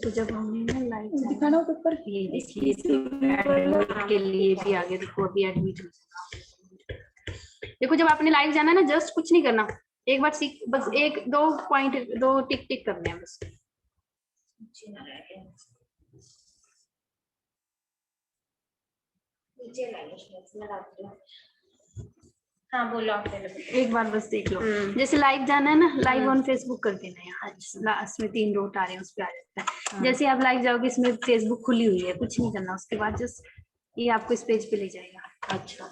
तो जब हमने ना लाइव दिखाना ऊपर, ये देखिए एडमिट के लिए भी आगे देखो, अभी एडमिट देखो। जब आपने लाइव जाना है ना, जस्ट कुछ नहीं करना, एक बार सीख, बस एक दो पॉइंट, दो टिक टिक करने हैं बस। हाँ बोलो आप, एक बार बस देख लो। जैसे लाइव जाना है ना, लाइव ऑन फेसबुक कर देना है। यहाँ लास्ट में 3 डॉट आ रहे हैं, उस पे आ जाता है। जैसे आप लाइव जाओगे, इसमें फेसबुक खुली हुई है, कुछ नहीं करना। उसके बाद जस्ट ये आपको इस पेज पे ले जाएगा। अच्छा,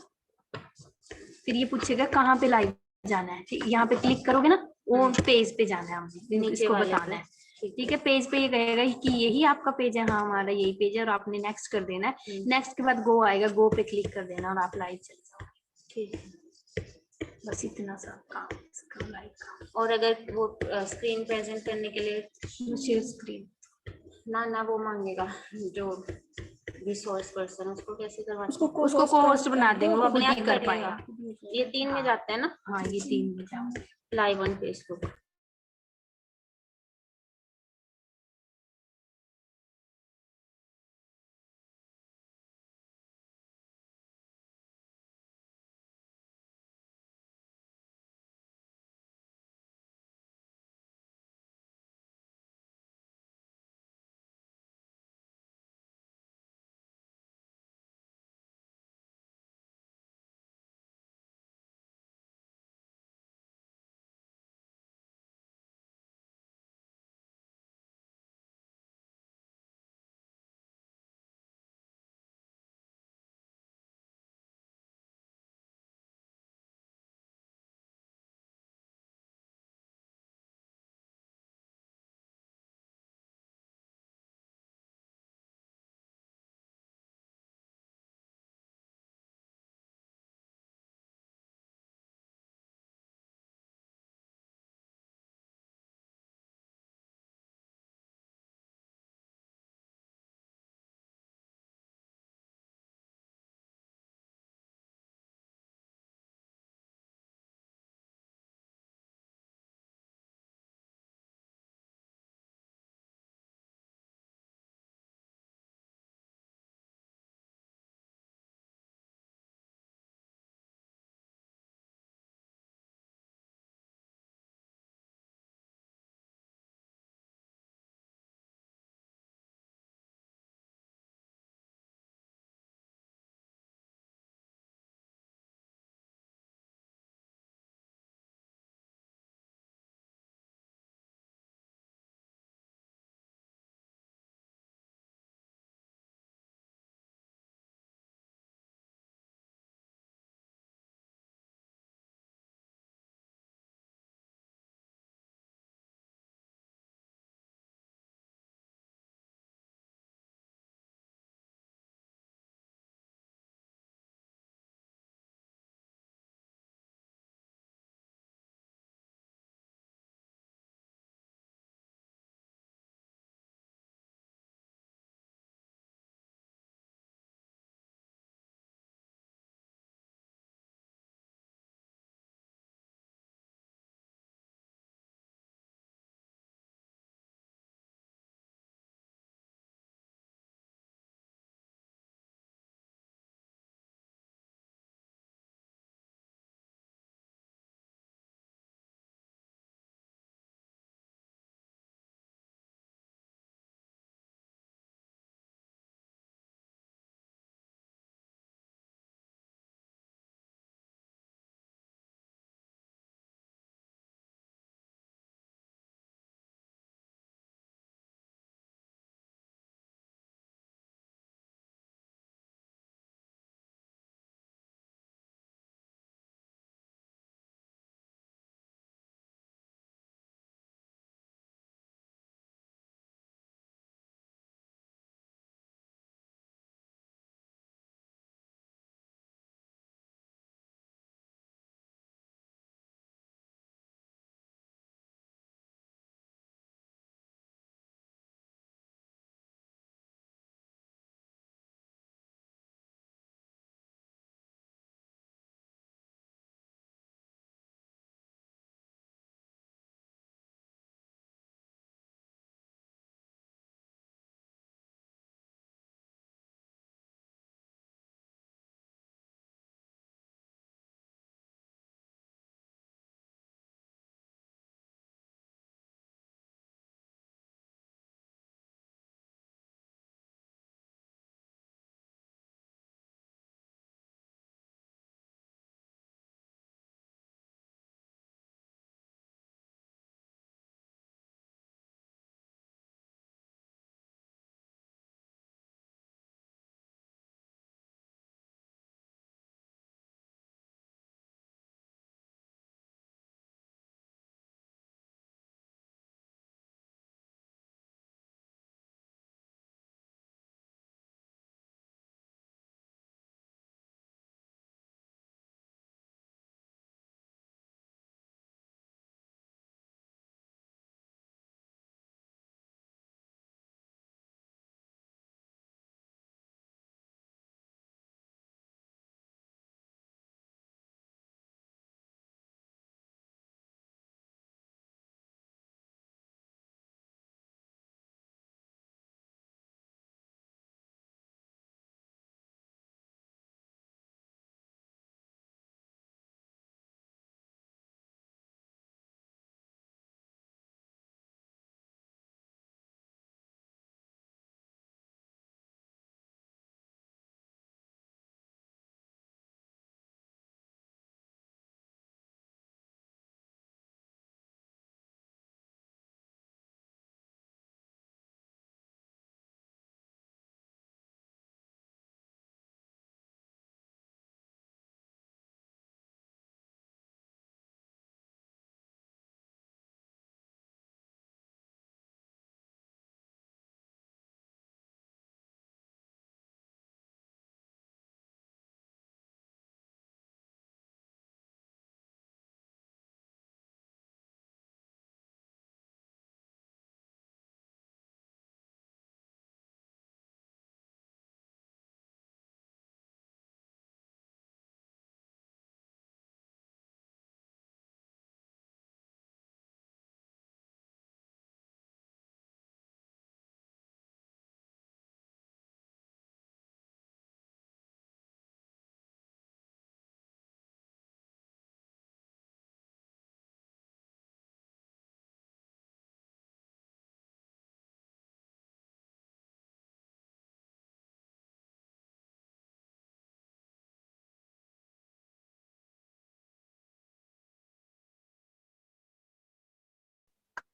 फिर ये पूछेगा कहाँ पे लाइव जाना है, यहाँ पे क्लिक करोगे ना, वो पेज पे जाना है, हमें इसको बताना है। ठीक है, पेज पे ये कहेगा कि यही आपका पेज है। हाँ, हमारा यही पेज है, और आपने नेक्स्ट कर देना है। नेक्स्ट के बाद गो आएगा, गो पे क्लिक कर देना और आप लाइव चले जाओगे। ठीक है, बस इतना सा काम है इसका लाइव का। और अगर वो स्क्रीन प्रेजेंट करने के लिए शेयर स्क्रीन ना वो मांगेगा, जो रिसोर्स पर्सन, उसको कैसे करवाना? उसको को होस्ट बना देंगे, वो खुद ही कर पाएगा। पाएगा। ये 3 में जाता है ना? हाँ, ये 3 में जाओगे। Live on Facebook.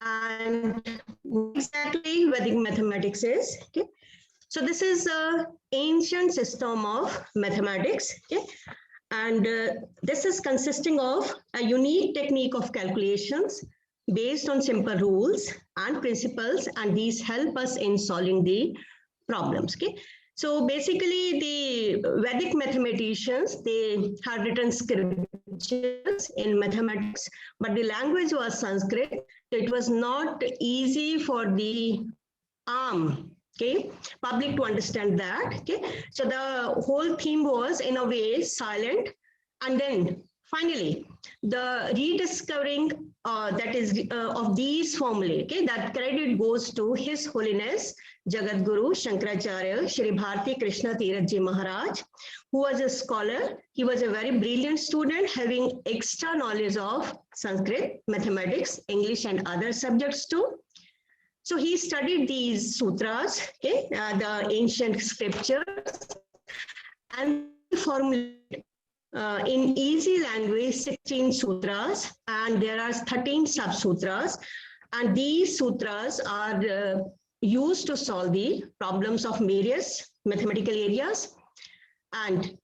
And what exactly Vedic mathematics is? Okay. So this is an ancient system of mathematics. Okay. And this is consisting of a unique technique of calculations based on simple rules and principles, and these help us in solving the problems. Okay. So basically, the Vedic mathematicians, they had written scriptures in mathematics, but the language was Sanskrit. So it was not easy for the public to understand that. Okay, so the whole theme was in a way silent, and then finally the rediscovering that is of these formulae. Okay, that credit goes to His Holiness Jagat Guru Shankaracharya Shri Bharti Krishna Tirath Ji Maharaj, who was a scholar. He was a very brilliant student having extra knowledge of Sanskrit, mathematics, English, and other subjects too. So he studied these sutras, okay, the ancient scriptures, and formulated in easy language 16 sutras, and there are 13 sub-sutras, and these sutras are used to solve the problems of various mathematical areas. And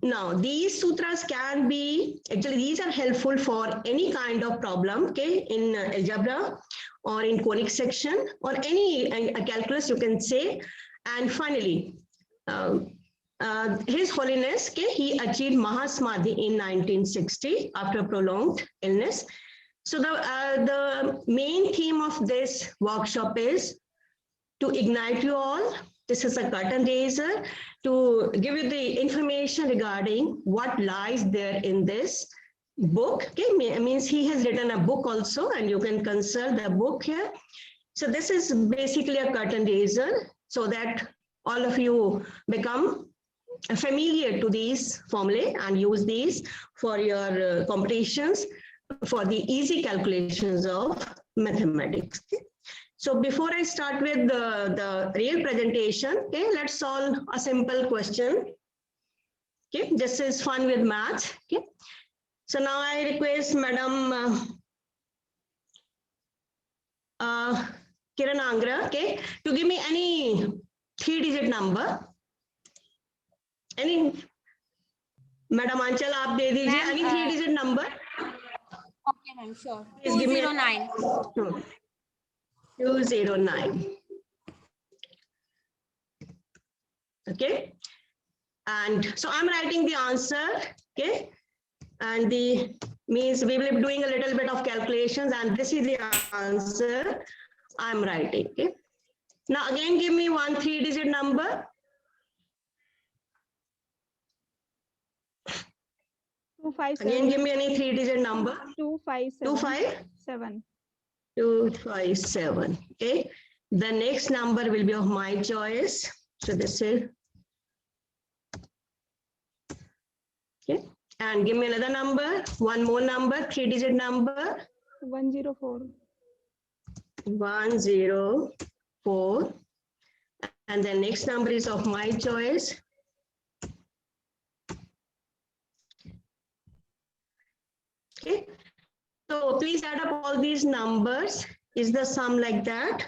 now these sutras can be, actually these are helpful for any kind of problem, okay, in algebra or in conic section or any calculus, you can say. And finally, His Holiness, okay, he achieved Mahasamadhi in 1960 after prolonged illness. So the main theme of this workshop is to ignite you all. This is a curtain raiser to give you the information regarding what lies there in this book. Okay, means he has written a book also, and you can consult the book here. So this is basically a curtain raiser so that all of you become familiar to these formulae and use these for your competitions, for the easy calculations of mathematics. Okay? So before I start with the real presentation, okay, let's solve a simple question. Okay, this is fun with math. Okay, so now I request Madam Kiran Angra, okay, to give me any 3-digit number. Any, Madam Anchal, आप दे दीजिए any 3-digit number. Okay, ma'am, sure. Please give me 209. 209. Okay, and so I'm writing the answer. Okay, and the means we will be doing a little bit of calculations, and this is the answer I'm writing. Okay, now again give me one 3-digit number. 257. Again give me any 3-digit number. 257. 257. Okay, the next number will be of my choice. So this is, okay, and give me another number, one more number, 3-digit number. 104. 104, and the next number is of my choice. Okay, so please add up all these numbers. Is the sum like that?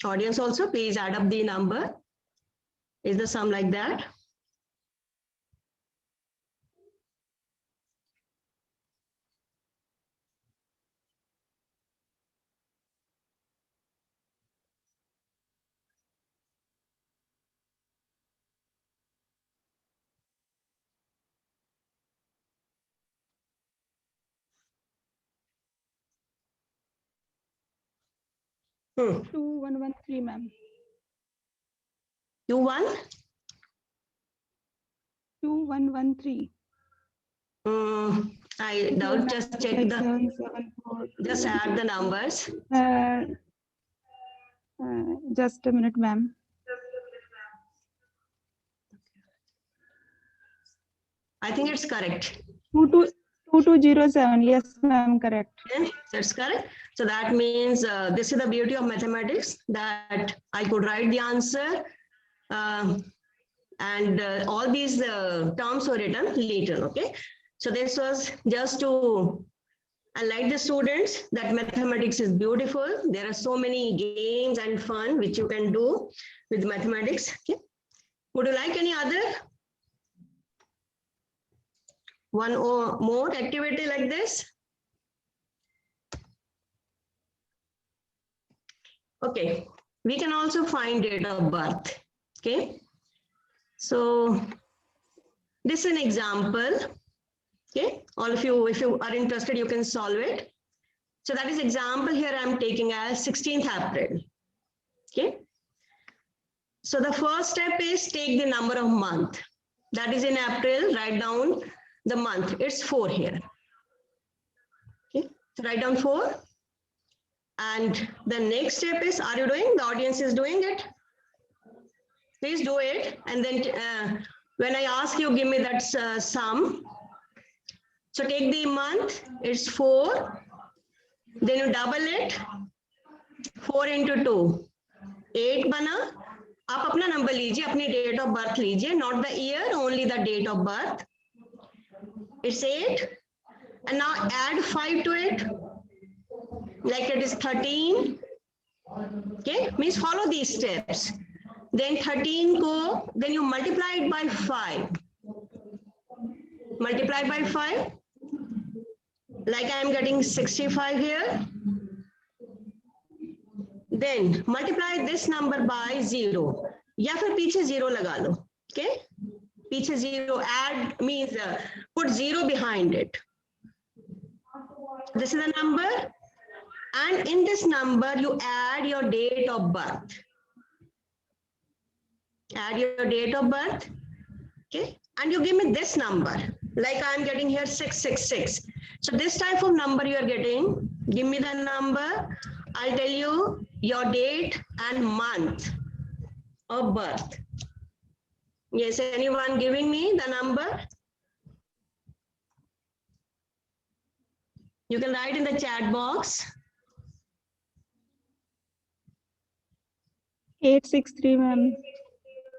Audience also, please add up the number. Is the sum like that? Hmm. 2113, ma'am. 2113. I doubt, just check the, 774. just add the numbers. Just a minute, ma'am. I think it's correct. 2207. Yes, ma'am, correct. Okay, that's correct. So that means this is the beauty of mathematics, that I could write the answer and all these terms were written later. Okay, so this was just to enlighten the students that mathematics is beautiful. There are so many games and fun which you can do with mathematics. Okay, would you like any other one or more activity like this? Okay, we can also find date of birth. Okay, so this is an example. Okay, all of you, if you are interested, you can solve it. So that is example here I'm taking as 16th April. Okay, so the first step is take the number of month. That is in April, write down the month. It's 4 here. Okay, so write down 4. And the next step is, are you doing? The audience is doing it. Please do it. And then when I ask you, give me that sum. So take the month, it's 4. Then you double it. 4 into 2, 8 bana. आप अपना number लीजिए, अपनी date of birth लीजिए, not the year, only the date of birth. It's 8. And now add 5 to it. Like it is 13. Okay, means follow these steps. Then 13 go, then you multiply it by 5. Multiply by 5. Like I am getting 65 here. Then multiply this number by 0. या फिर पीछे 0 लगा लो. Okay, पीछे 0 add means put 0 behind it. This is the number. And in this number, you add your date of birth. Add your date of birth. Okay. And you give me this number. Like I'm getting here 666. So this type of number you are getting, give me the number. I'll tell you your date and month of birth. Yes, anyone giving me the number? You can write in the chat box. 863, ma'am.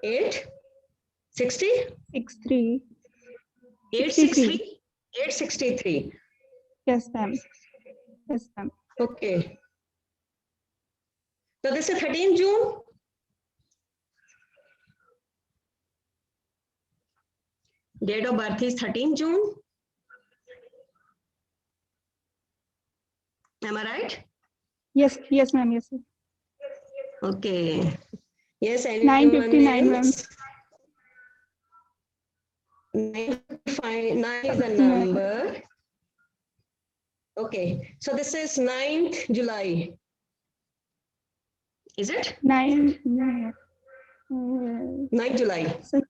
860? 63. 863? 863. Yes, ma'am. Yes, ma'am. Okay. So this is 13 June. Date of birth is 13 June. Am I right? Yes, yes, ma'am. Yes, sir. Okay. Yes, anyone 959, ma'am. else? 959 is the number. Okay. So this is 9th July. Is it? 9. 9th July. Sir.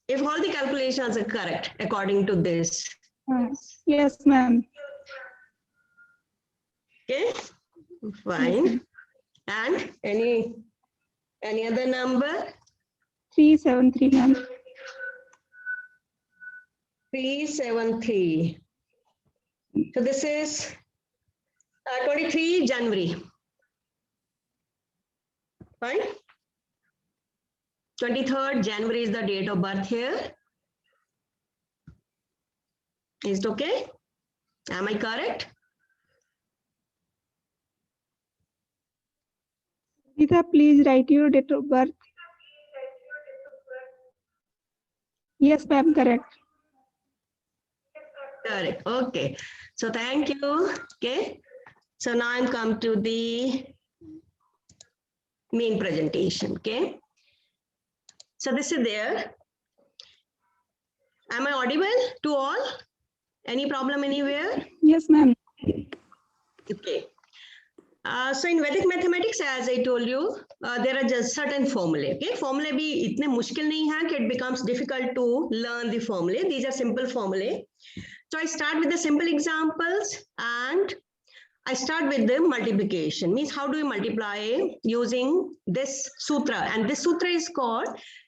If all the calculations are correct according to this. Yes, ma'am. Okay, fine. And any other number? 373, ma'am. 373. So this is 23 January. Fine. 23rd January is the date of birth here. Is it okay? Am I correct? Rita, please write your date of birth. Yes, ma'am, correct. Correct. Okay. So thank you. Okay. So now I'm come to the main presentation. Okay. So this is there. Am I audible to all? Any problem anywhere? Yes, ma'am. Okay. So in Vedic mathematics, as I told you, there are just certain formulae. Okay, formulae bhi itne mushkil nahi hai कि it becomes difficult to learn the formulae. These are simple formulae. So I start with the simple examples and I start with the multiplication. Means how do you multiply using this sutra? And this sutra is called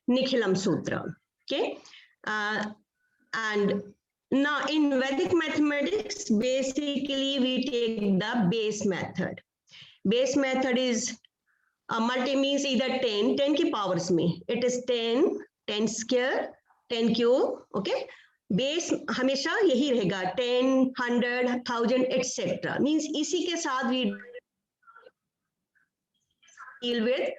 Nikhilam Sutra. Okay, and now in Vedic mathematics, basically we take the base method. Base method is multi means either 10 की powers में, it is 10 square, 10 cube, okay? Base हमेशा यही रहेगा 10, 100, 1000 etc. Means इसी के साथ we deal with.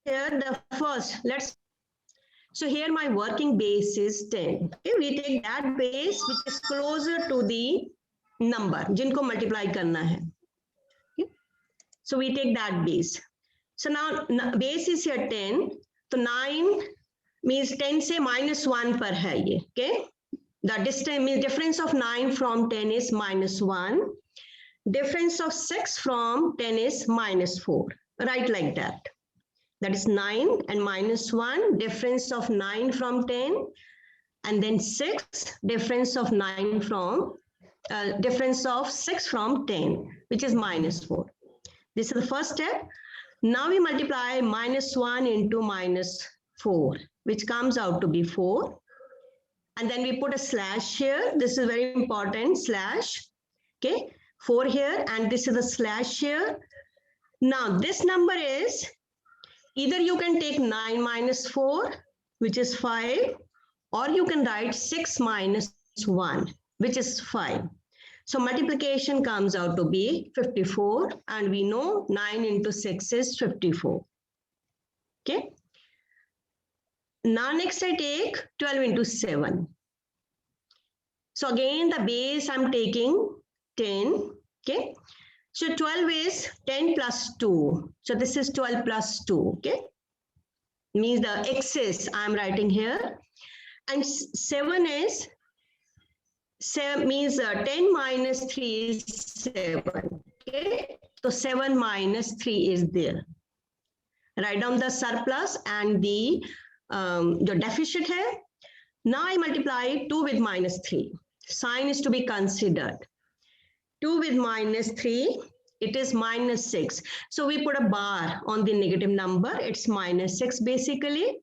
Here the first, so here my working base is 10. Okay, we take that base which is closer to the number जिनको multiply करना है. Okay? So we take that base. So now base is here 10. So 9 means 10 से -1 पर है ये. Okay, the distance means difference of 9 from 10 is -1. Difference of 6 from 10 is -4. Right, like that. That is 9 and -1, difference of 9 from 10, and then 6, difference of 9 from, difference of 6 from 10, which is -4. This is the first step. Now we multiply -1 into -4, which comes out to be 4. And then we put a slash here. This is very important, slash. Okay, 4 here, and this is a slash here. Now this number is, either you can take 9 minus 4, which is 5, or you can write 6 minus 1, which is 5. So multiplication comes out to be 54, and we know 9 into 6 is 54. Okay. Now next I take 12 into 7. So again the base I'm taking 10. Okay. So 12 is 10 plus 2. So this is 12 plus 2, okay? Means the excess I'm writing here. And 7 is, 7 means 10 minus 3 is 7, okay? So 7 minus 3 is there. Write down the surplus and the deficit here. Now I multiply 2 with -3. Sign is to be considered. 2 with -3, it is -6. So we put a bar on the negative number. It's -6 basically.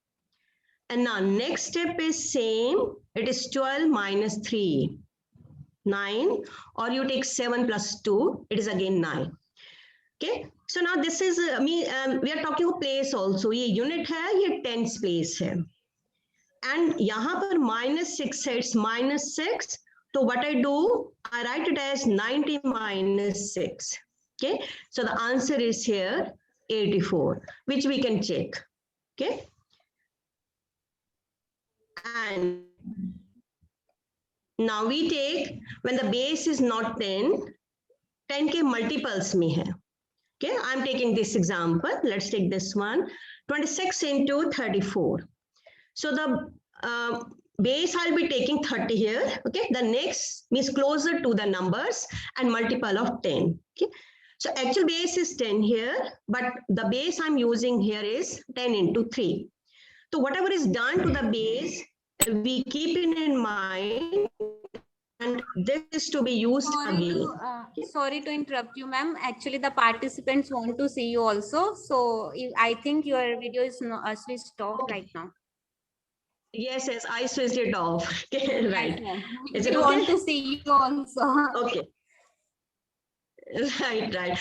And now next step is same. It is 12 minus 3, 9. Or you take 7 plus 2. It is again 9. Okay. So now this is we are talking of place also. ये unit है, ये tens place है. And यहाँ पर -6 है. It's -6. So what I do, I write it as 90 minus 6. Okay, so the answer is here 84, which we can check. Okay, and now we take, when the base is not 10, 10 के multiples में है. Okay, I'm taking this example. Let's take this one. 26 into 34. So the base I'll be taking 30 here. Okay, the next means closer to the numbers and multiple of 10. Okay, so actual base is 10 here, but the base I'm using here is 10 into 3. So whatever is done to the base, we keep it in mind, and this is to be used again. Sorry to interrupt you, ma'am. Actually, the participants want to see you also. So I think your video is not switched off right now. Yes, I switched it off. Okay, right. Is it want to see you also? Okay. Right.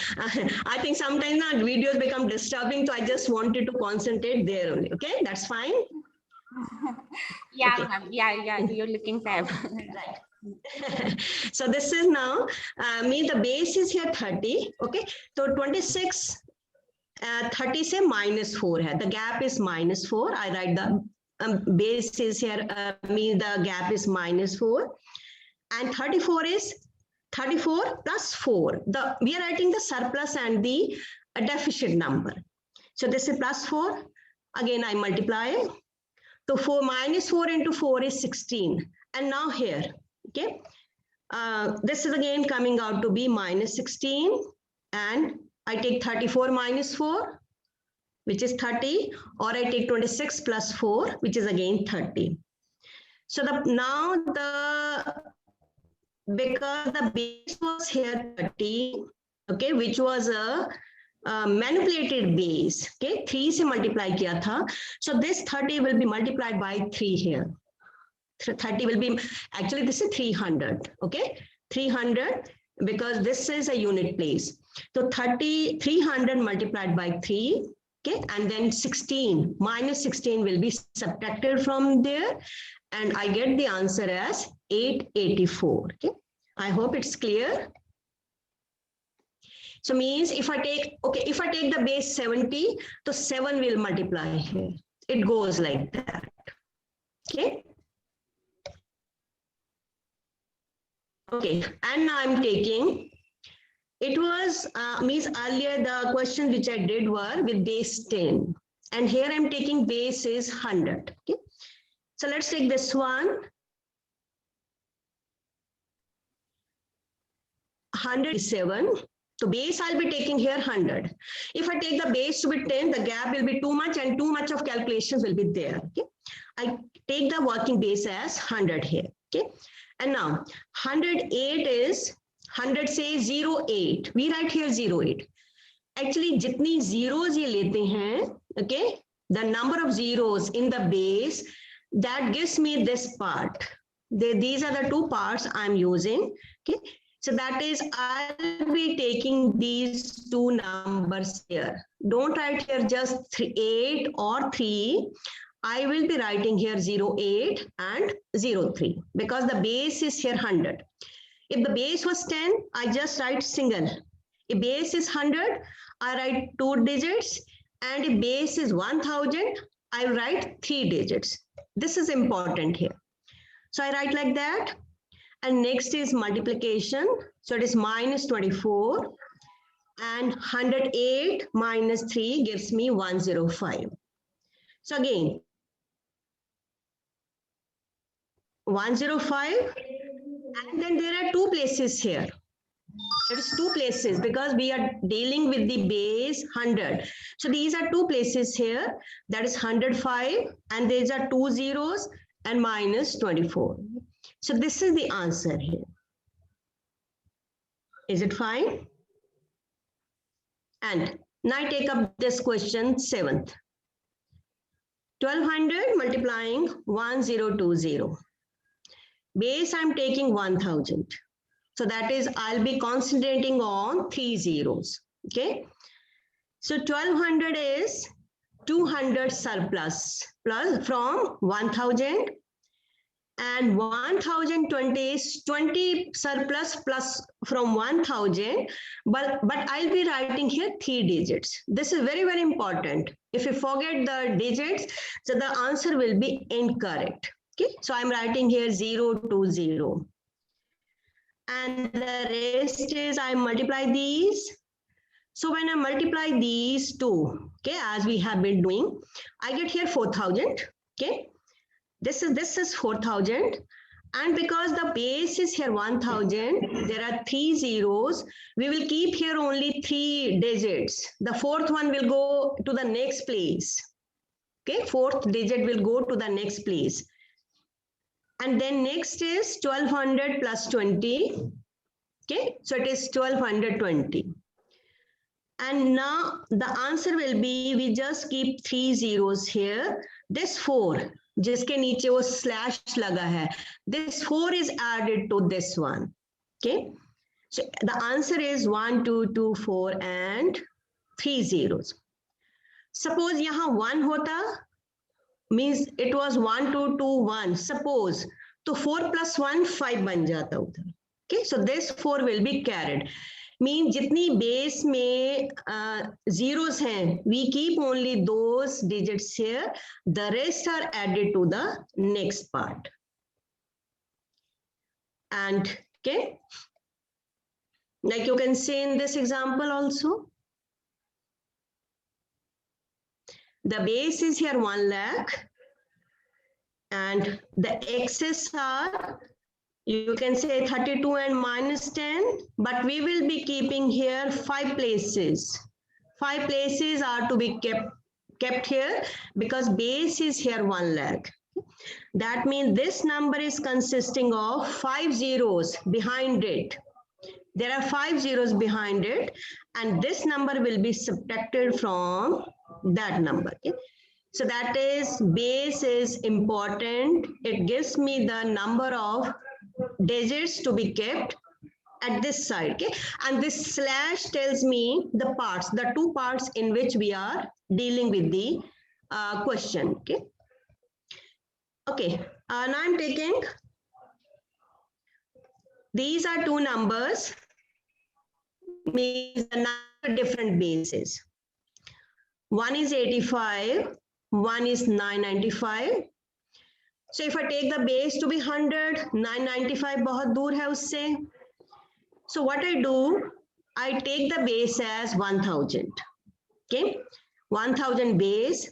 I think sometimes our videos become disturbing, so I just wanted to concentrate there only. Okay, that's fine. Yeah, okay. ma'am. Yeah, you're looking fab. Right. So this is now, the base is here 30. Okay, so 26, 30 से -4 है. The gap is -4. I write the base is here, the gap is -4, and 34 is 34 plus 4. We are writing the surplus and the deficit number. So this is plus 4. Again, I multiply. So -4 into 4 is 16. And now here, okay, this is again coming out to be -16, and I take 34 minus 4, which is 30, or I take 26 plus 4, which is again 30. So because the base was here 30, okay, which was a manipulated base, okay, 3 से multiply किया था. So this 30 will be multiplied by 3 here. 30 will be, actually this is 300, okay, 300, because this is a unit place. So 300 multiplied by 3. Okay, and then 16 minus 16 will be subtracted from there, and I get the answer as 884. Okay, I hope it's clear. So means if I take the base 70, so 7 will multiply here. It goes like that. Okay. Okay, and now I'm taking, it was means earlier the question which I did were with base 10, and here I'm taking base is 100. Okay, so let's take this one. 107. So base I'll be taking here 100. If I take the base to be 10, the gap will be too much and too much of calculations will be there. Okay, I take the working base as 100 here. Okay, and now 108 is 100 say 08. We write here 08. Actually, jitni zeros ye lete hain, okay, the number of zeros in the base, that gives me this part. These are the two parts I'm using. Okay, so that is, I'll be taking these two numbers here. Don't write here just 8 or 3. I will be writing here 08 and 03 because the base is here 100. If the base was 10, I just write single. If base is 100, I write 2 digits. And if base is 1000, I write 3 digits. This is important here. So I write like that. And next is multiplication. So it is minus 24. And 108 minus 3 gives me 105. So again, 105. And then there are 2 places here. It is 2 places because we are dealing with the base 100. So these are 2 places here. That is 105. And these are 2 zeros and minus 24. So this is the answer here. Is it fine? And now I take up this question 7th. 1200 multiplying 1020. Base I'm taking 1000. So that is, I'll be concentrating on 3 zeros. Okay. So 1200 is 200 surplus plus from 1000, and 1020 is 20 surplus plus from 1000. But I'll be writing here 3 digits. This is very, very important. If you forget the digits, so the answer will be incorrect. Okay, so I'm writing here 020. And the rest is I multiply these. So when I multiply these two, okay, as we have been doing, I get here 4000. Okay, this is 4000. And because the base is here 1000, there are 3 zeros. We will keep here only 3 digits. The 4th one will go to the next place. Okay, 4th digit will go to the next place. And then next is 1200 plus 20. Okay, so it is 1220. And now the answer will be, we just keep 3 zeros here. This 4, जिसके नीचे वो slash लगा है, this 4 is added to this one. Okay, so the answer is 1, 2, 2, 4 and 3 zeros. Suppose यहाँ 1 होता, means it was 1, 2, 2, 1. Suppose, तो 4 plus 1, 5 बन जाता उधर. Okay, so this 4 will be carried. Mean जितनी base में zeros हैं, we keep only those digits here. The rest are added to the next part. And okay, like you can see in this example also. The base is here 1 lakh. And the excess are, you can say 32 and minus 10, but we will be keeping here 5 places. 5 places are to be kept here because base is here 1 lakh. That means this number is consisting of 5 zeros behind it. There are 5 zeros behind it, and this number will be subtracted from that number. Okay? So that is, base is important. It gives me the number of digits to be kept, at this side, okay? And this slash tells me the parts, the two parts in which we are dealing with the question, okay? Okay, now I'm taking, these are two numbers, means the different bases. One is 85, one is 995. So if I take the base to be 100, 995 बहुत दूर है उससे. So what I do, I take the base as 1000. Okay, 1000 base,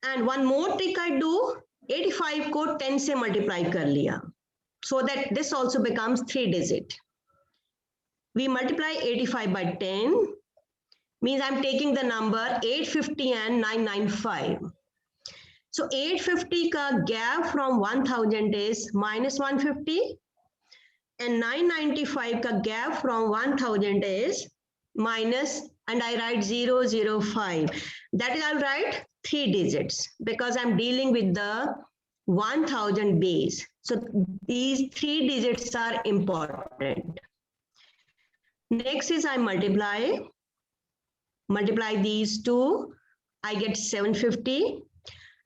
and one more trick I do, 85 को 10 से multiply कर लिया, so that this also becomes 3 digit. We multiply 85 by 10, means I'm taking the number 850 and 995. So 850 का gap from 1000 is minus 150, and 995 का gap from 1000 is minus, and I write 005. That is, I'll write 3 digits because I'm dealing with the 1000 base. So these 3 digits are important. Next is I multiply these two, I get 750,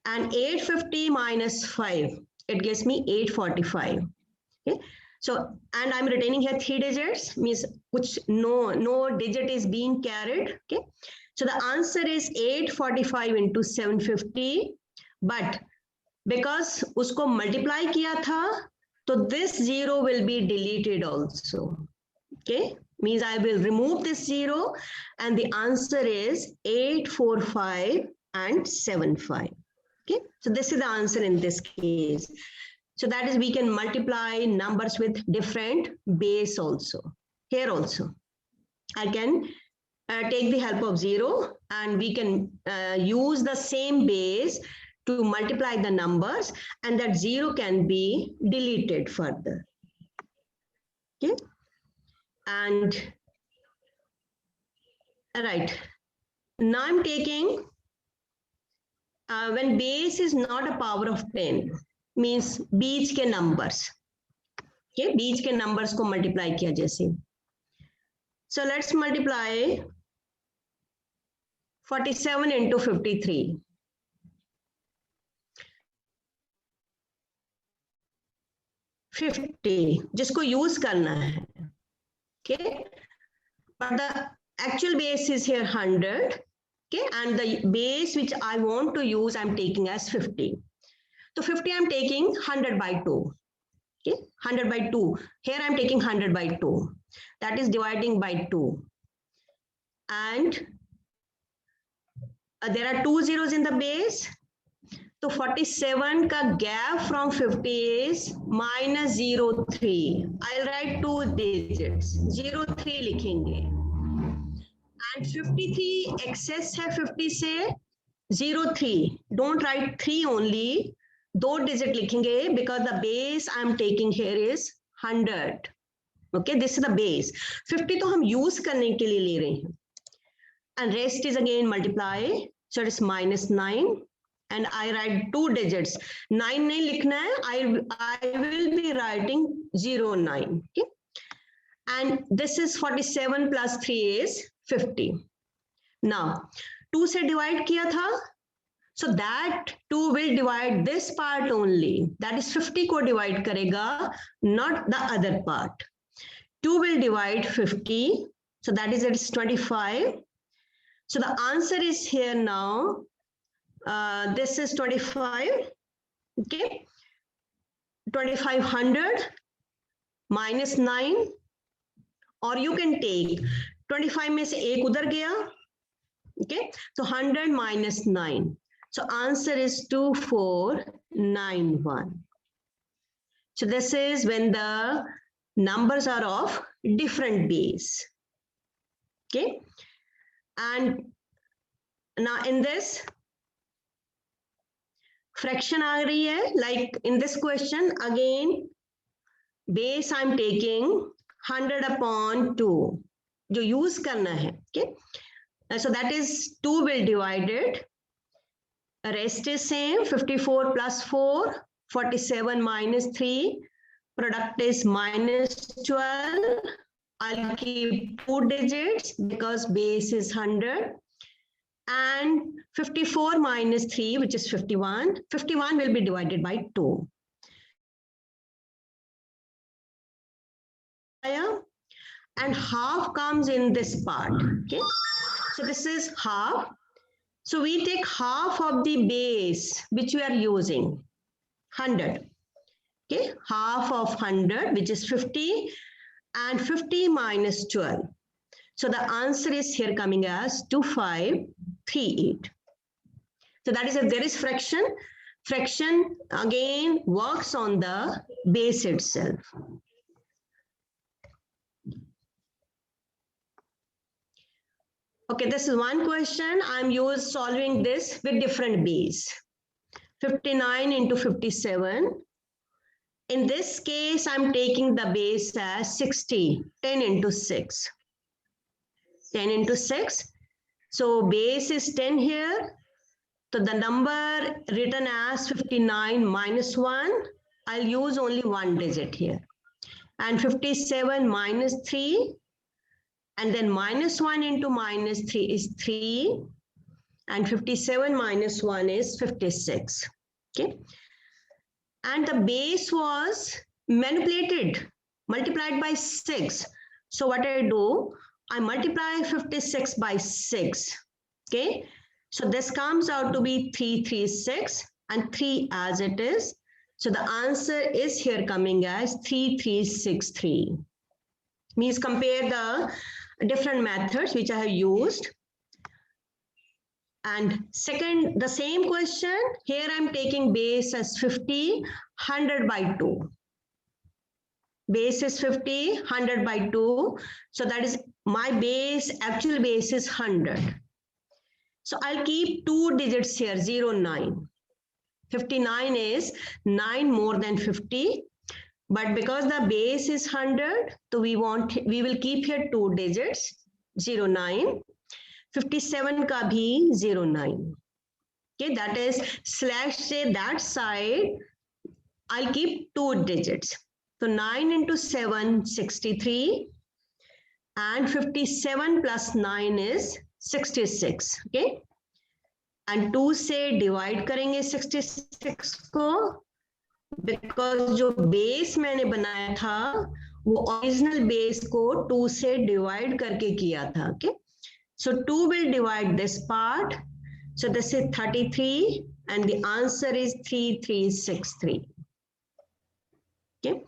and 850 minus 5, it gives me 845. Okay, so, and I'm retaining here 3 digits, means which no digit is being carried. Okay, so the answer is 845 into 750, but because usko multiply kiya tha, so this 0 will be deleted also. Okay, means I will remove this 0, and the answer is 845 and 75. Okay, so this is the answer in this case. So that is, we can multiply numbers with different base also. Here also, I can take the help of 0, and we can use the same base to multiply the numbers, and that 0 can be deleted further. Okay, and all right, now I'm taking, when base is not a power of 10, means बीच के numbers. Okay, बीच के numbers को multiply किया जैसे. So let's multiply 47 into 53. 50 जिसको use करना है. Okay, but the actual base is here 100. Okay, and the base which I want to use, I'm taking as 50. So 50 I'm taking 100 by 2. Okay, 100 by 2. Here I'm taking 100 by 2. That is dividing by 2. And there are 2 zeros in the base. So 47 ka gap from 50 is minus 03. I'll write 2 digits. 03 लिखेंगे. And 53 excess है 50 से 03. Don't write 3 only. 2 digit लिखेंगे because the base I'm taking here is 100. Okay, this is the base. 50 तो हम use करने के लिए ले रहे हैं. And rest is again multiply. So it is minus 9. And I write 2 digits. 9 नहीं लिखना है. I will be writing 09. Okay. And this is 47 plus 3 is 50. Now 2 से divide किया था. So that 2 will divide this part only. That is 50 को divide करेगा, not the other part. 2 will divide 50. So that is, it's 25. So the answer is here now. This is 25. Okay. 2500 minus 9. Or you can take 25 में से 1 उधर गया. Okay. So 100 minus 9. So answer is 2491. So this is when the numbers are of different base. Okay. And now in this fraction आ रही है, like in this question again, base I'm taking 100 upon 2. जो use करना है. Okay. So that is 2 will divide it. Rest is same, 54 plus 4, 47 minus 3, product is minus 12, I'll keep 2 digits because base is 100. And 54 minus 3, which is 51. 51 will be divided by 2. And half comes in this part. Okay, so this is half. So we take half of the base which we are using, 100. Okay, half of 100, which is 50, and 50 minus 12. So the answer is here coming as 2538. So that is if there is fraction. Fraction again works on the base itself. Okay, this is one question. I'm solving this with different base. 59 into 57. In this case, I'm taking the base as 60, 10 into 6. 10 into 6. So base is 10 here. So the number written as 59 minus 1, I'll use only one digit here. And 57 minus 3. And then minus 1 into minus 3 is 3. And 57 minus 1 is 56. Okay. And the base was multiplied by 6. So what I do, I multiply 56 by 6. Okay. So this comes out to be 336 and 3 as it is. So the answer is here coming as 3363. Means compare the different methods which I have used. And second, the same question, here I'm taking base as 50, 100 by 2. Base is 50, 100 by 2. So that is my base, actual base is 100. So I'll keep 2 digits here, 0, 9. 59 is 9 more than 50. But because the base is 100, so we will keep here 2 digits, 0, 9. 57 ka bhi 0, 9. Okay, that is slash say that side, I'll keep 2 digits. So 9 into 7, 63. And 57 plus 9 is 66. Okay. And 2 से divide करेंगे 66 को, because जो base मैंने बनाया था वो original base को 2 से divide करके किया था. Okay. So 2 will divide this part. So this is 33 and the answer is 3363. Okay.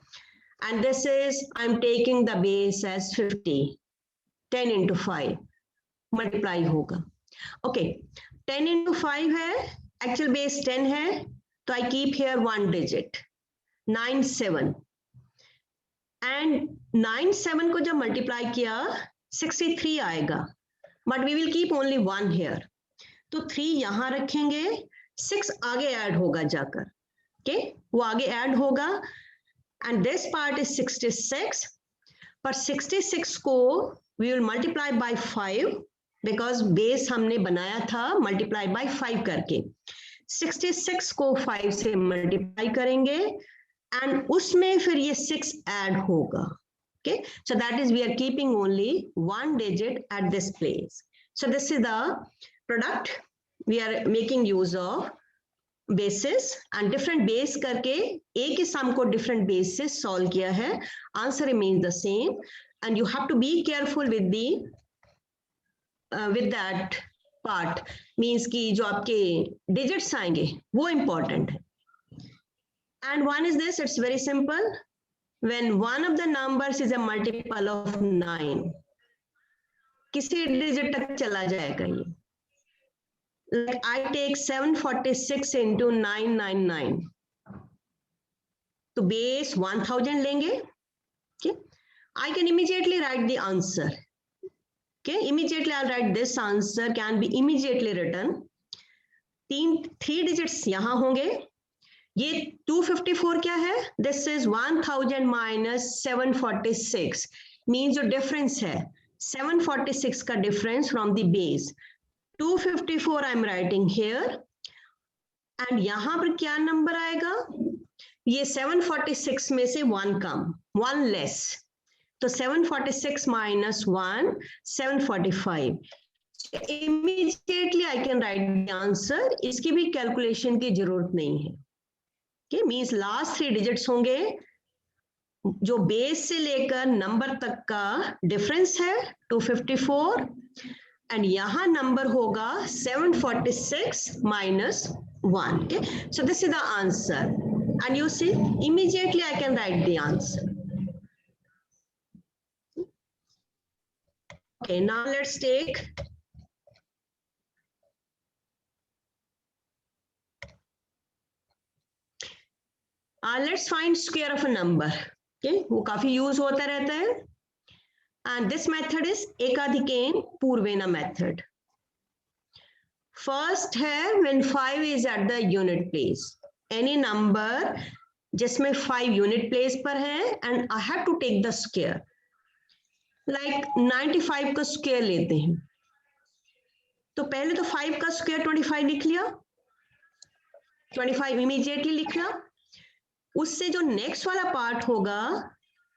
And this is, I'm taking the base as 50. 10 into 5. Multiply होगा. Okay. 10 into 5 है. Actual base 10 है. So I keep here 1 digit. 9, 7. And 9, 7 को जब multiply किया, 63 आएगा. But we will keep only 1 here. तो 3 यहाँ रखेंगे, 6 आगे add होगा जाकर. Okay, वो आगे add होगा. And this part is 66. But 66 को we will multiply by 5 because base हमने बनाया था multiply by 5 करके. 66 को 5 से multiply करेंगे and उसमें फिर ये 6 add होगा. Okay, so that is we are keeping only 1 digit at this place. So this is the product. We are making use of bases and different base करके एक ही sum को different base से solve किया है. Answer remains the same and you have to be careful with the with that part. Means कि जो आपके digits आएंगे वो important है. And one is this. It's very simple. When one of the numbers is a multiple of 9, किसी digit तक चला जाएगा ये. Like I take 746 into 999. तो base 1000 लेंगे. Okay. I can immediately write the answer. Okay. Immediately I'll write this answer can be immediately written. 3 digits यहाँ होंगे. ये 254 क्या है? This is 1000 minus 746. Means जो difference है 746 का difference from the base. 254 I'm writing here. And यहाँ पर क्या number आएगा? ये 746 में से 1 कम, 1 less. तो 746 minus 1, 745. Immediately I can write the answer. इसकी भी कैलकुलेशन की जरूरत नहीं है. Okay, means last 3 digits होंगे जो बेस से लेकर नंबर तक का डिफरेंस है 254 एंड यहाँ नंबर होगा 746 minus 1. Okay, so this is the answer, and you see immediately I can write the answer. Okay, now let's take let's find square of a number. Okay, वो काफी use होता रहता है. And this method is एकाधिकेन पूर्वेना method. First है when 5 is at the unit place. Any number जिसमें 5 unit place पर है and I have to take the square. Like 95 का square लेते हैं. तो पहले तो 5 का square 25 लिख लिया. 25 immediately लिख लिया. उससे जो next वाला part होगा,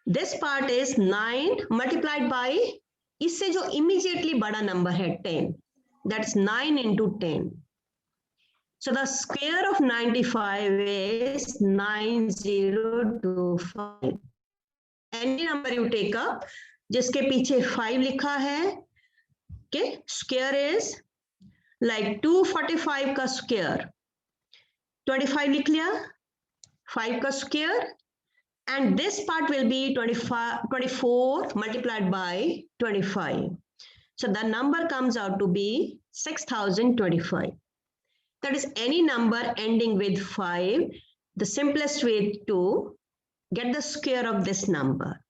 this part is 9 multiplied by इससे जो immediately बड़ा number है 10. That's 9 into 10. So the square of 95 is 9025. Any number you take up, जिसके पीछे 5 लिखा है, okay, square is like 245 का square. 25 लिख लिया, 5 का square, and this part will be 24 multiplied by 25. So the number comes out to be 6025. That is any number ending with 5, the simplest way to get the square of this number.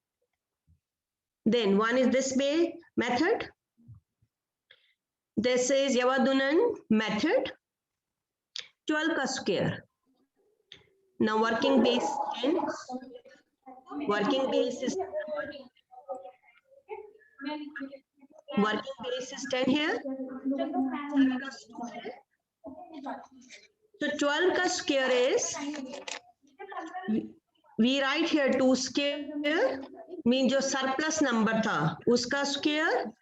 Then one is this way method. This is Yavadunan method. 12 ka square. Now working base 10. Working base is 10 here. So 12 ka square is, we write here 2 square, means जो surplus number था उसका square,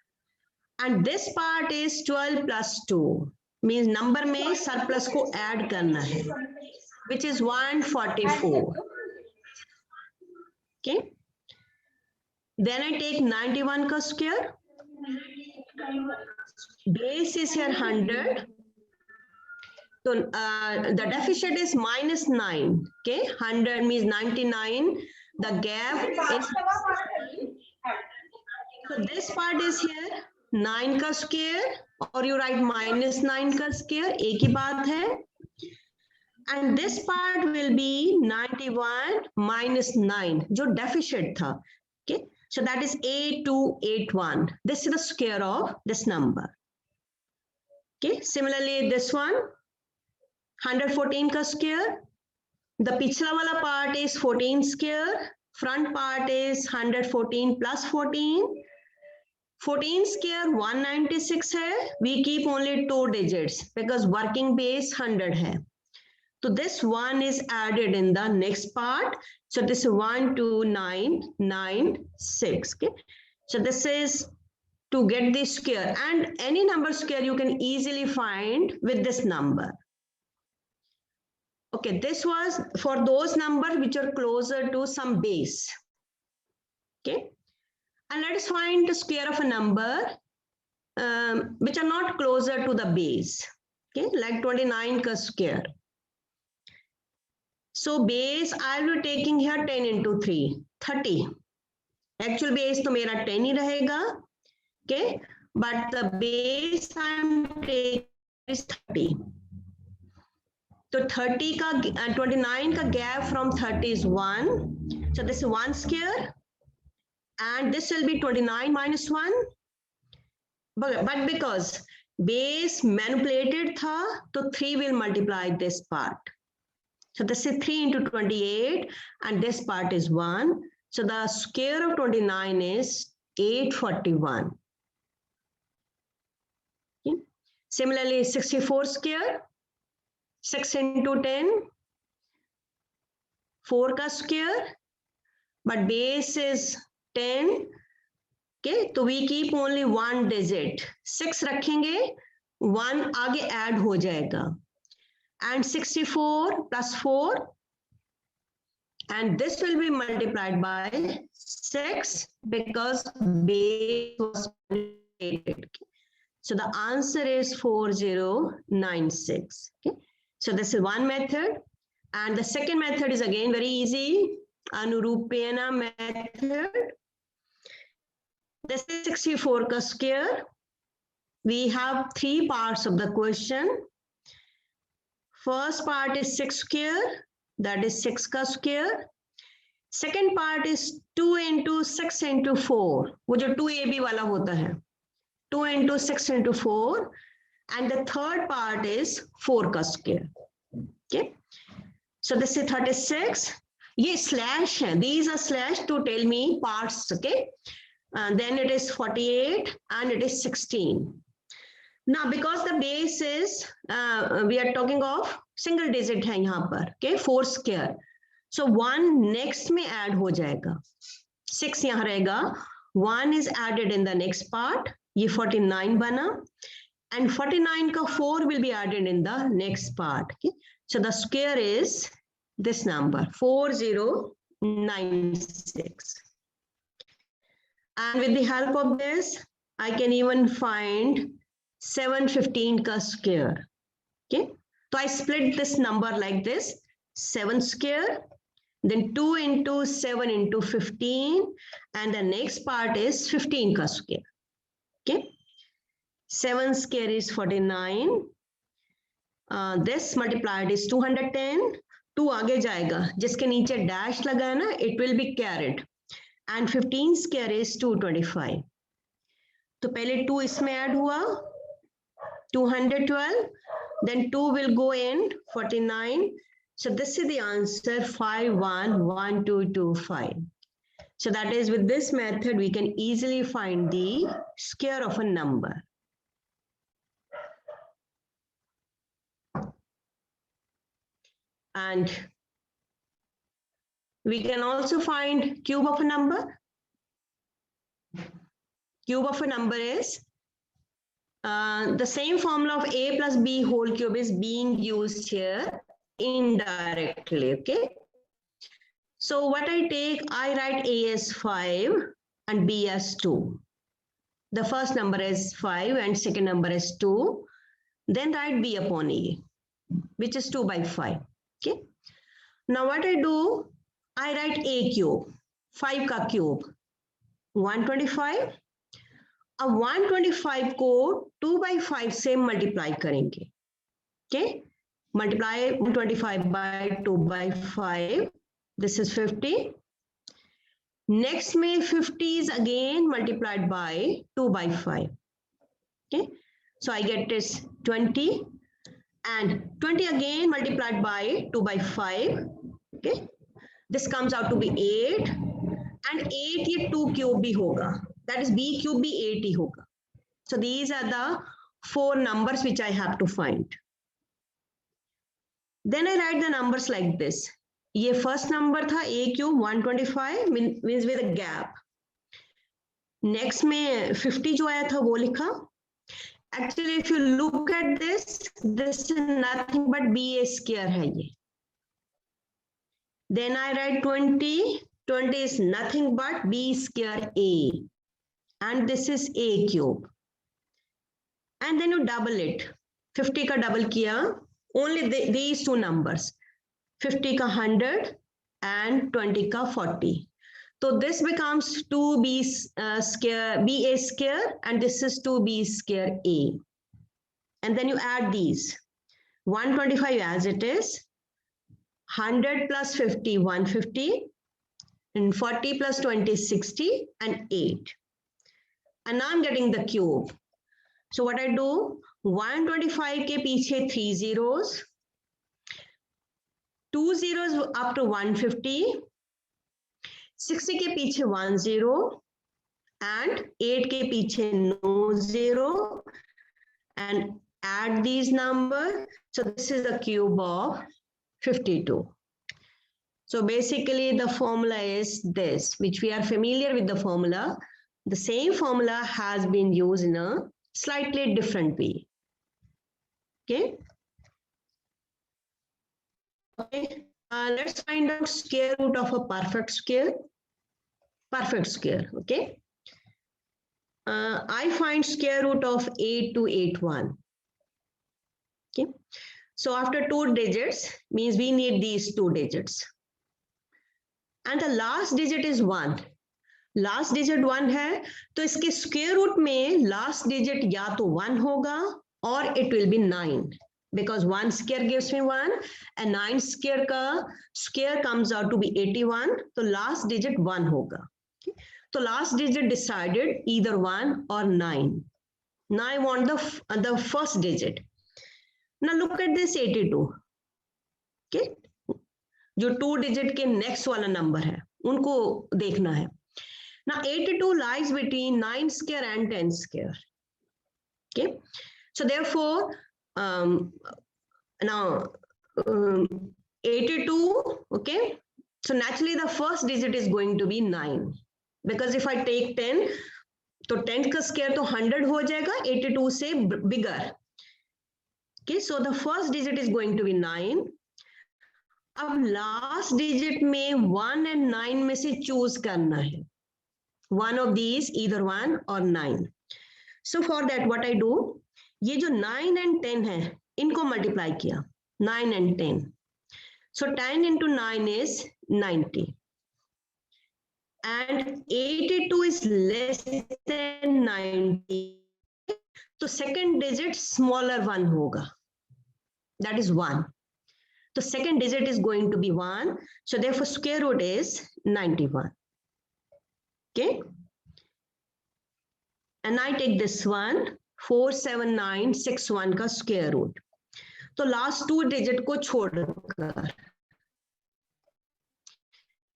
and this part is 12 plus 2, means number में surplus को add करना है, which is 144. Okay. Then I take 91 ka square. Base is here 100. So the deficit is minus 9. Okay, 100 means 99. The gap is. So this part is here 9 ka square, or you write minus 9 ka square. एक ही बात है. And this part will be 91 minus 9, जो deficit था. Okay, so that is 8281. This is the square of this number. Okay, similarly this one 114 का square. The पिछला वाला part is 14 square. Front part is 114 plus 14. 14 square 196 है. We keep only 2 digits because working base 100 है. So this one is added in the next part. So this is 12996. Okay. So this is to get the square, and any number square you can easily find with this number. Okay, this was for those numbers which are closer to some base. Okay, and let us find the square of a number which are not closer to the base. Okay, like 29 ka square. So base I will be taking here 10 into 3, 30. Actual base तो मेरा 10 ही रहेगा. Okay, but the base I am taking is 30. So 30 का 29 का gap from 30 is 1. So this is 1 square, and this will be 29 minus 1. But because base manipulated था, तो 3 will multiply this part. So this is 3 into 28, and this part is 1. So the square of 29 is 841. Okay. Similarly, 64 square, 6 into 10, 4 ka square, but base is 10, okay, तो we keep only one digit. 6 रखेंगे, 1 आगे add हो जाएगा, and 64 plus 4, and this will be multiplied by 6 because base was created. So the answer is 4096. Okay, so this is one method, and the second method is again very easy, Anurupena method. This is 64 ka square. We have 3 parts of the question. First part is 6 square, that is 6 ka square. Second part is 2 into 6 into 4, वो जो 2ab वाला होता है, 2 into 6 into 4, and the third part is 4 ka square. Okay, so this is 36. ये slash है, these are slash to tell me parts. Okay, and then it is 48 and it is 16. Now because the base is we are talking of single digit है यहाँ पर, okay, 4 square, so 1 next में add हो जाएगा, 6 यहाँ रहेगा, 1 is added in the next part, ये 49 बना, and 49 का 4 will be added in the next part. Okay, so the square is this number 4096, and with the help of this I can even find 715 ka square. Okay, so I split this number like this, 7 square, then 2 into 7 into 15, and the next part is 15 ka square. Okay, 7 square is 49. This multiplied is 210. 2 आगे जाएगा, जिसके नीचे dash लगा है ना, it will be carried, and 15 square is 225. तो पहले 2 इसमें add हुआ, 212, then 2 will go in 49. So this is the answer, 511225. So that is, with this method we can easily find the square of a number. And we can also find cube of a number. Cube of a number is the same formula of a plus b whole cube is being used here indirectly. Okay, so what I take, I write a as 5 and b as 2. The first number is 5 and second number is 2. Then write b upon a, which is 2 by 5. Okay, now what I do, I write a cube, 5 ka cube, 125. अब 125 को 2 by 5 से multiply करेंगे. Okay, multiply 125 by 2 by 5. This is 50. Next में 50 is again multiplied by 2 by 5. Okay, so I get this 20, and 20 again multiplied by 2 by 5. Okay, this comes out to be 8, and 8 ये 2 cube भी होगा. That is b cube भी 8 ही होगा. So these are the 4 numbers which I have to find. Then I write the numbers like this. ये first number था a cube 125 means with a gap. Next में 50 जो आया था वो लिखा. Actually if you look at this is nothing but b a square है ये. Then I write 20. 20 is nothing but b square a. And this is a cube, and then you double it. 50 का double किया, only these two numbers, 50 का 100 and 20 का 40. So this becomes 2b square, b a square, and this is 2b square a. And then you add these, 125 as it is, 100 plus 50, 150, and 40 plus 20, 60, and 8. And now I'm getting the cube. So what I do, 125 के पीछे 3 zeros, 2 zeros up to 150, 60 के पीछे 1 0, and 8 के पीछे no 0, and add these numbers. So this is the cube of 52. So basically the formula is this, which we are familiar with the formula. The same formula has been used in a slightly different way. Okay. Okay. Let's find out square root of a perfect square. Perfect square. Okay. I find square root of 8281. Okay. So after 2 digits means we need these 2 digits. And the last digit is 1. Last digit 1 है, तो इसके square root में last digit या तो 1 होगा or it will be 9. Because 1 square gives me 1 and 9 square का square comes out to be 81. So last digit 1 होगा. Okay? So last digit decided either 1 or 9. Now I want the first digit. Now look at this 82. Okay? जो 2 digit के next वाला number है, उनको देखना है. Now 82 lies between 9 square and 10 square. Okay, so therefore now 82. Okay, so naturally the first digit is going to be 9 because if I take 10, तो 10 का square तो 100 हो जाएगा 82 से bigger. Okay, so the first digit is going to be 9. अब last digit में 1 and 9 में से choose करना है. One of these, either 1 or 9. So for that what I do, ये जो 9 and 10 है, इनको multiply किया, 9 and 10. So 10 into 9 is 90. And 82 is less than 90. So second digit smaller one होगा. That is 1. The second digit is going to be 1. So therefore square root is 91. Okay, and I take this one 47961 का square root. तो last 2 digit को छोड़कर.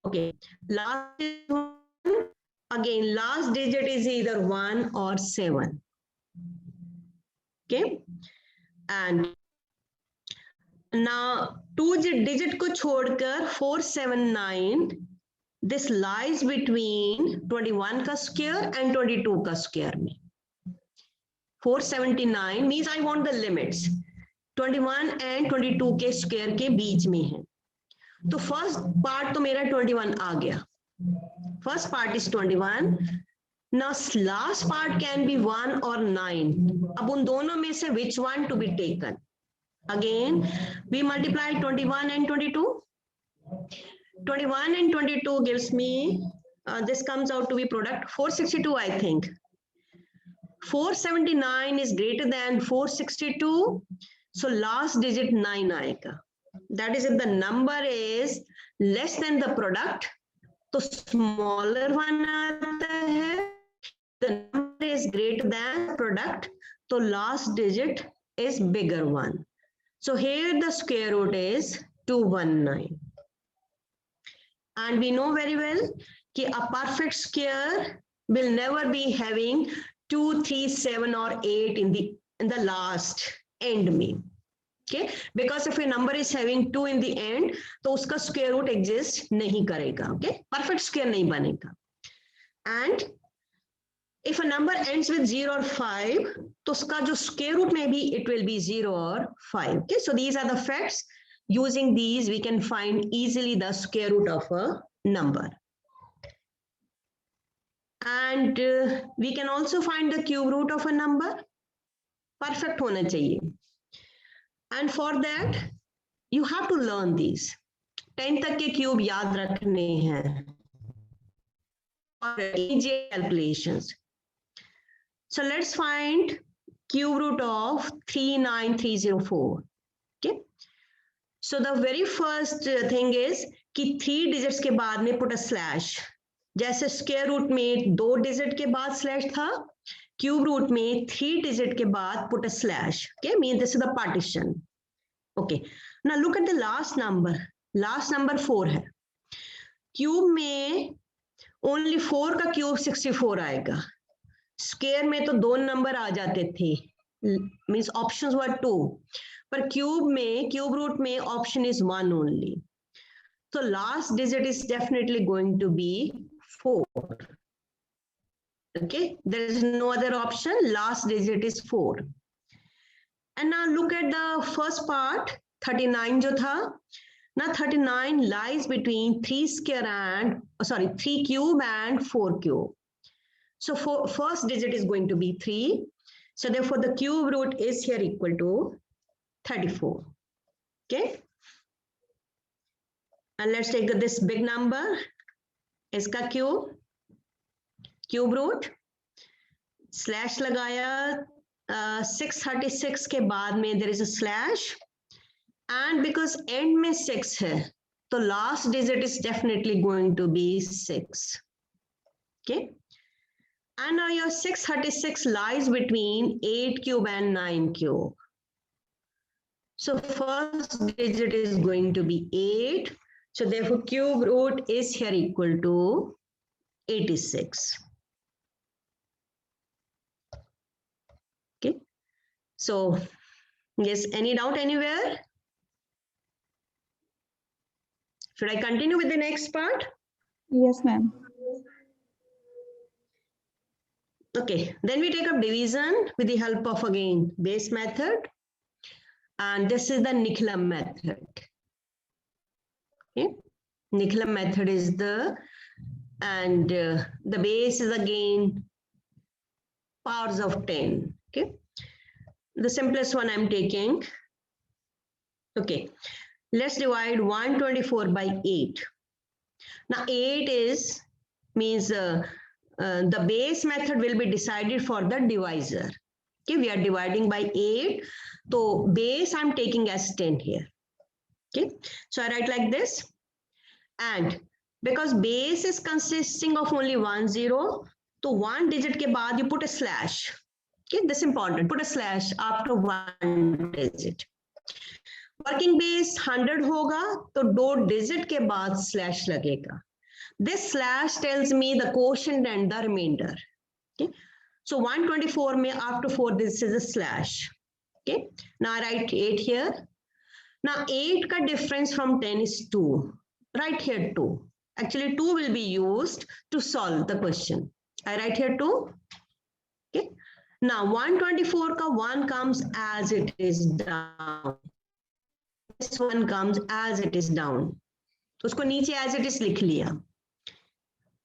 Okay, last one, again last digit is either 1 or 7. Okay, and now 2 digit को छोड़कर 479. This lies between 21 का square and 22 का square में. 479 means I want the limits. 21 and 22 के square के बीच में है. तो first part तो मेरा 21 आ गया. First part is 21. Now last part can be 1 or 9. अब उन दोनों में से which one to be taken? Again, we multiply 21 and 22. 21 and 22 gives me, this comes out to be product 462, I think. 479 is greater than 462. So last digit 9 आएगा. That is if the number is less than the product, तो smaller one आता है. The number is greater than product, तो last digit is bigger one. So here the square root is 219. And we know very well that a perfect square will never be having 2, 3, 7 or 8 in the last end में. Okay, because if a number is having 2 in the end, तो उसका square root exist नहीं करेगा. Okay, perfect square नहीं बनेगा. And if a number ends with 0 or 5, तो उसका जो square root में भी it will be 0 or 5. Okay, so these are the facts. Using these, we can find easily the square root of a number. And we can also find the cube root of a number. Perfect होना चाहिए. And for that, you have to learn these. 10 तक के cube याद रखने हैं. Easy calculations. So let's find cube root of 39304. Okay. So the very first thing is कि 3 digits के बाद में put a slash. जैसे square root में 2 digit के बाद slash था, cube root में 3 digit के बाद put a slash. Okay, means this is the partition. Okay. Now look at the last number. Last number 4 है. Cube में only 4 का cube 64 आएगा. Square में तो 2 number आ जाते थे. Means options were 2. पर cube root में option is 1 only. So last digit is definitely going to be 4. Okay, there is no other option. Last digit is 4. And now look at the first part, 39 jo tha. Now 39 lies between 3 square and, 3 cube and 4 cube. So first digit is going to be 3. So therefore the cube root is here equal to 34. Okay. And let's take this big number. Iska cube root. Slash lagaya 636 के बाद में there is a slash. And because end में 6 है, so last digit is definitely going to be 6. Okay. And now your 636 lies between 8 cube and 9 cube. So first digit is going to be 8. So therefore cube root is here equal to 86. Okay. So yes, any doubt anywhere? Should I continue with the next part? Yes, ma'am. Okay, then we take up division with the help of again base method. And this is the Nicola method. Okay, Nicola method is the base is again powers of 10. Okay, the simplest one I'm taking. Okay, let's divide 124 by 8. Now 8 means the base method will be decided for the divisor. Okay, we are dividing by 8. So base I'm taking as 10 here. Okay, so I write like this. And because base is consisting of only 1 0, so one digit ke baad you put a slash. Okay, this is important. Put a slash after one digit. Working base 100 hoga, so 2 digit ke baad slash lagega. This slash tells me the quotient and the remainder. Okay, so 124 mein after 4 this is a slash. Okay, now I write 8 here. Now 8 ka difference from 10 is 2. Write here 2. Actually 2 will be used to solve the question. I write here 2. Okay, now 124 ka 1 comes as it is down. This one comes as it is down. Usko niche as it is likh liya.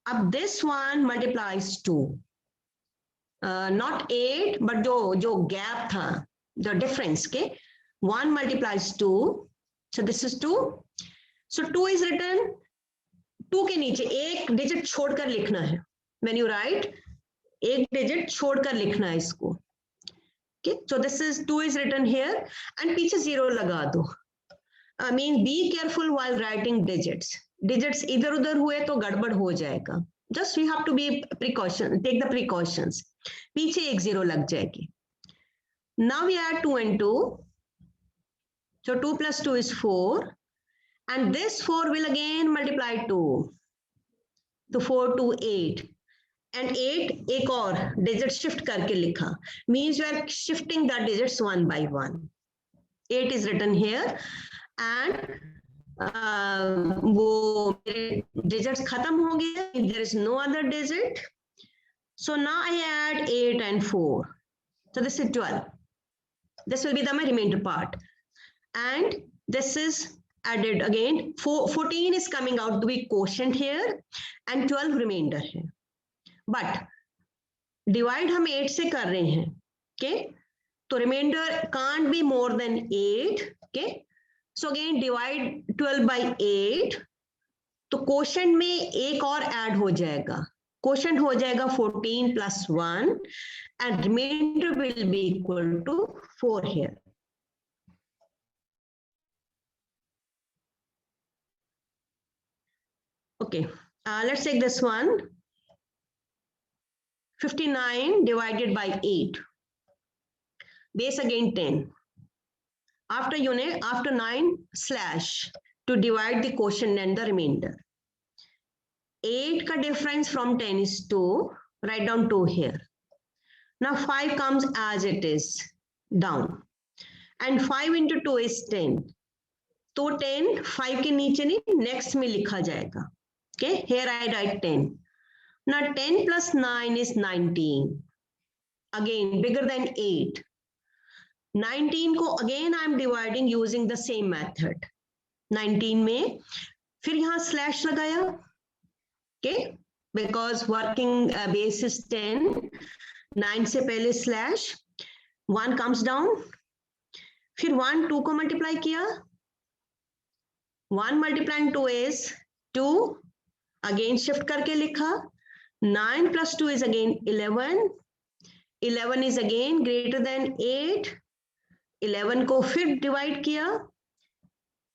Ab this one multiplies 2. Not 8, but jo gap tha, the difference. Okay, 1 multiplies 2. So this is 2. So 2 is written. 2 के नीचे एक digit छोड़कर लिखना है. When you write, एक digit छोड़कर लिखना है इसको. Okay, so this is 2 is written here and पीछे 0 लगा दो. I mean, be careful while writing digits. Digits इधर उधर हुए तो गड़बड़ हो जाएगा. Just we have to be precaution. Take the precautions. पीछे एक 0 लग जाएगी. Now we add 2 and 2. So 2 plus 2 is 4. And this 4 will again multiply 2. So 4 to 8. And 8 एक और digit shift करके लिखा. Means you are shifting the digits one by one. 8 is written here. And वो digits खत्म हो गए. There is no other digit. So now I add 8 and 4. So this is 12. This will be the my remainder part. And this is added again. 14 is coming out to be quotient here and 12 remainder here. But divide हम 8 से कर रहे हैं. Okay. So remainder can't be more than 8. Okay. So again divide 12 by 8. तो quotient में एक और add हो जाएगा. Quotient हो जाएगा 14 plus 1 and remainder will be equal to 4 here. Okay, let's take this one. 59 divided by 8. Base again 10. After unit, after 9 slash to divide the quotient and the remainder. 8 ka difference from 10 is 2. Write down 2 here. Now 5 comes as it is down. And 5 into 2 is 10. तो 10 5 के नीचे नहीं next में लिखा जाएगा. Okay, here I write 10. Now 10 plus 9 is 19. Again bigger than 8. 19 को again I am dividing using the same method. 19 में फिर यहाँ स्लैश लगाया. Okay, because working base is 10. 9 से पहले स्लैश 1 comes down. फिर 1 2 को मल्टीप्लाई किया. 1 multiplying 2 is 2. Again shift करके लिखा. 9 plus 2 is again 11. 11 is again greater than 8. 11 को फिर डिवाइड किया.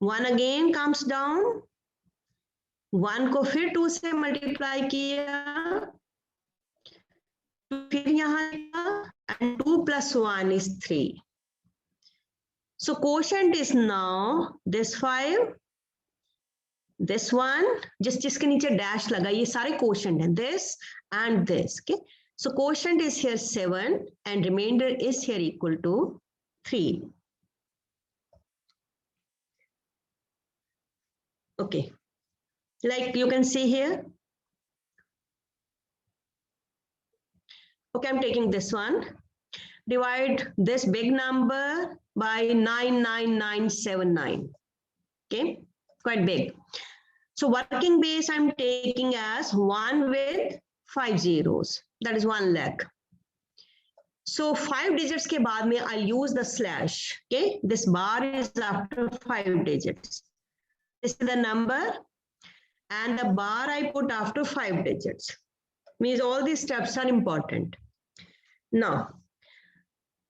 1 again comes down. 1 को फिर 2 से मल्टीप्लाई किया. फिर यहाँ and 2 plus 1 is 3. So quotient is now this 5. This one, जिसके नीचे डैश लगा, ये सारे quotient हैं, this and this. Okay, so quotient is here 7 and remainder is here equal to 3. Okay, like you can see here. Okay, I'm taking this one. Divide this big number by 99979. Okay, quite big. So working base I'm taking as 1 with 5 zeros. That is 1 lakh. So 5 digits के बाद में I'll use the slash. Okay, this bar is after 5 digits. This is the number and the bar I put after 5 digits. Means all these steps are important. Now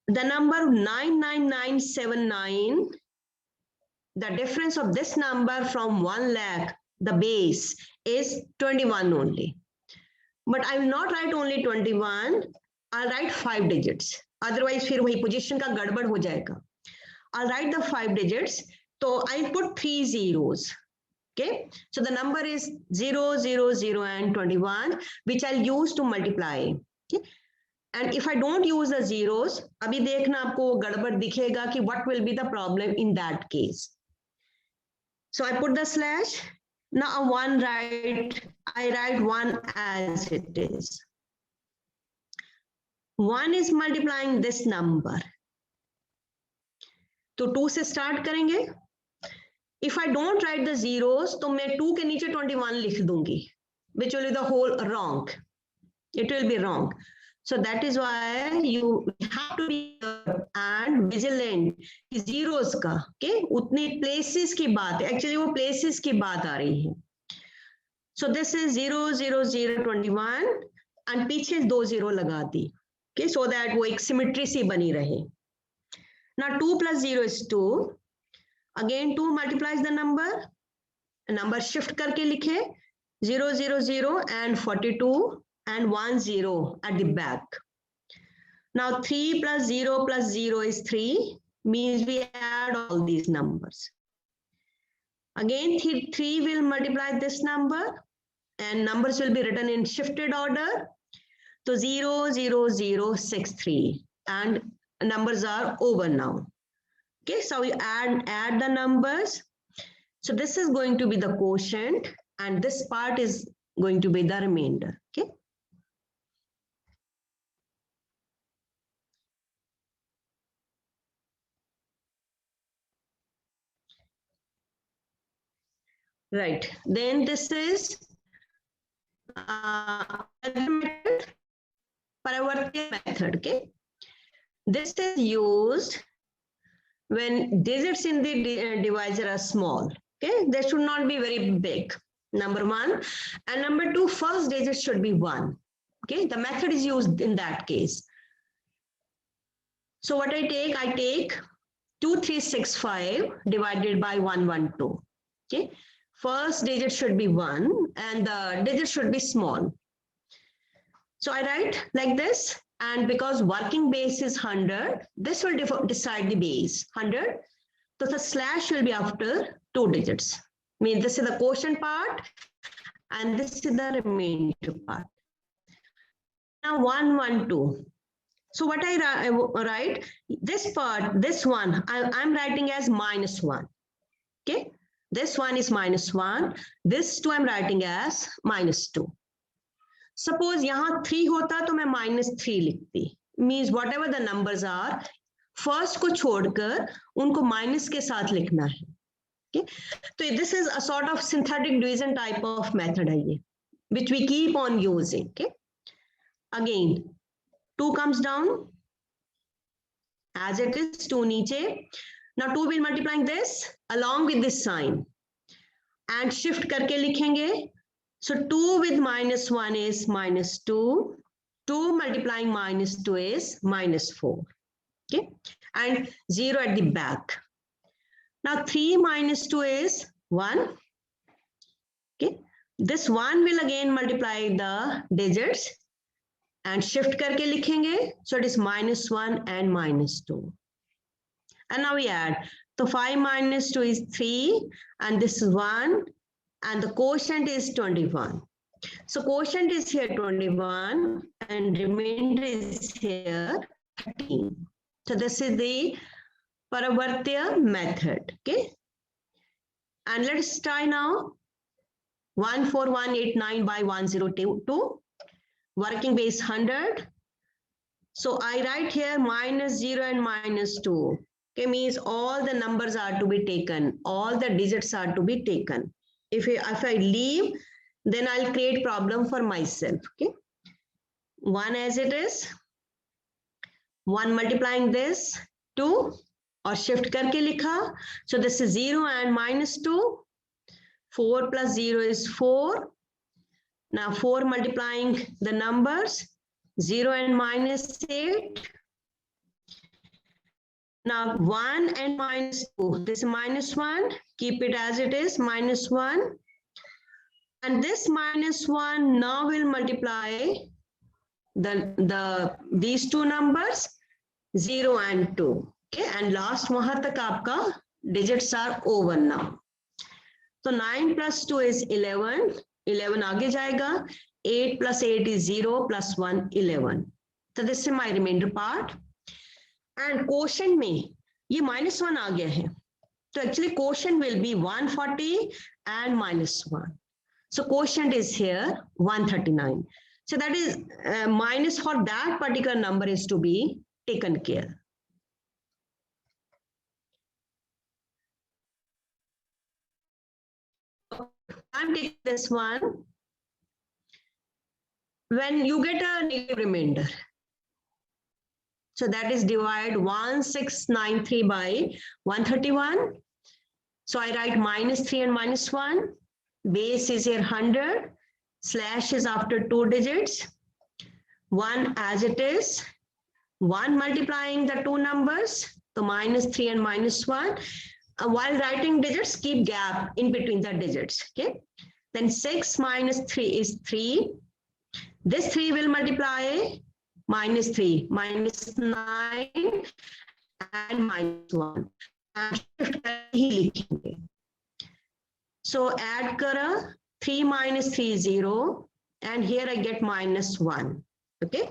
the number 99979, the difference of this number from 1 lakh, the base is 21 only. But I will not write only 21, I'll write 5 digits. Otherwise फिर वही position का गड़बड़ हो जाएगा. I'll write the 5 digits. So I'll put 3 zeros. Okay, so the number is 0, 0, 0 and 21, which I'll use to multiply. Okay, and if I don't use the zeros, अभी देखना आपको गड़बड़ दिखेगा कि what will be the problem in that case. So I put the slash. Now I write 1 as it is. 1 is multiplying this number. तो 2 से start करेंगे. If I don't write the zeros, तो मैं 2 के नीचे 21 लिख दूंगी, which will be the whole wrong. It will be wrong. So that is why you have to be and vigilant. Zeros का, okay? उतने places की बात है. Actually वो places की बात आ रही है. So this is 0, 0, 0, 21 and पीछे 2 0 लगा दी. Okay, so that वो एक symmetry सी बनी रहे. Now 2 plus 0 is 2. Again 2 multiplies the number. Number shift करके लिखे 0, 0, 0 and 42. And 1 0 at the back. Now 3 plus 0 is 3, means we add all these numbers. Again 3 will multiply this number and numbers will be written in shifted order. So 0 0 0 6 3 and numbers are over now. Okay, so we add the numbers. So this is going to be the quotient and this part is going to be the remainder. Okay. Right, then this is paravarti method. Okay, this is used when digits in the divisor are small. Okay, they should not be very big. Number 1 and number 2, first digit should be 1. Okay, the method is used in that case. So what I take 2365 divided by 112. Okay. First digit should be 1 and the digit should be small. So I write like this, and because working base is 100, this will decide the base 100. So the slash will be after 2 digits. I mean, this is the quotient part and this is the remainder part. Now 112. So what I write, this part, this one, I'm writing as -1. Okay, this one is -1, this 2 I'm writing as -2. Suppose यहाँ 3 होता तो मैं -3 लिखती. Means whatever the numbers are, first को छोड़कर उनको minus के साथ लिखना है. Okay, so this is a sort of synthetic division type of method है ये, which we keep on using. Okay, again 2 comes down as it is, 2 नीचे. Now 2 will multiplying this along with this sign and shift करके लिखेंगे. So 2 with -1 is -2. 2 multiplying -2 is -4. Okay, and 0 at the back. Now 3 minus 2 is 1. Okay, this 1 will again multiply the digits and shift करके लिखेंगे. So it is -1 and -2. And now we add. So 5 minus 2 is 3, and this is 1, and the quotient is 21. So quotient is here 21, and remainder is here 13. So this is the Paravartya method. Okay, and let's try now. 14189 by 1022. Working base 100. So I write here -0 and -2. Okay, means all the numbers are to be taken. All the digits are to be taken. If I leave, then I'll create problem for myself. Okay, 1 as it is. 1 multiplying this 2 और shift करके लिखा. So this is 0 and -2. 4 plus 0 is 4. Now 4 multiplying the numbers 0 and -8. Now 1 and -2. This is -1. Keep it as it is, -1. And this -1 now will multiply these two numbers 0 and 2. Okay, and last वहां तक आपका digits are over now. So 9 plus 2 is 11. 11 आगे जाएगा. 8 plus 8 is 0 plus 1 11. So this is my remainder part. And quotient में ये -1 आ गया है. So actually quotient will be 140 and -1. So quotient is here 139. So that is minus for that particular number is to be taken care. I'm taking this one. When you get a negative remainder, so that is divide 1693 by 131. So I write -3 and -1. Base is here 100. Slash is after 2 digits. 1 as it is. 1 multiplying the two numbers. So -3 and -1. While writing digits, keep gap in between the digits. Okay. Then 6 minus 3 is 3. This 3 will multiply -3, -9 and -1. So add kara 3 minus 3 is 0, and here I get -1. Okay.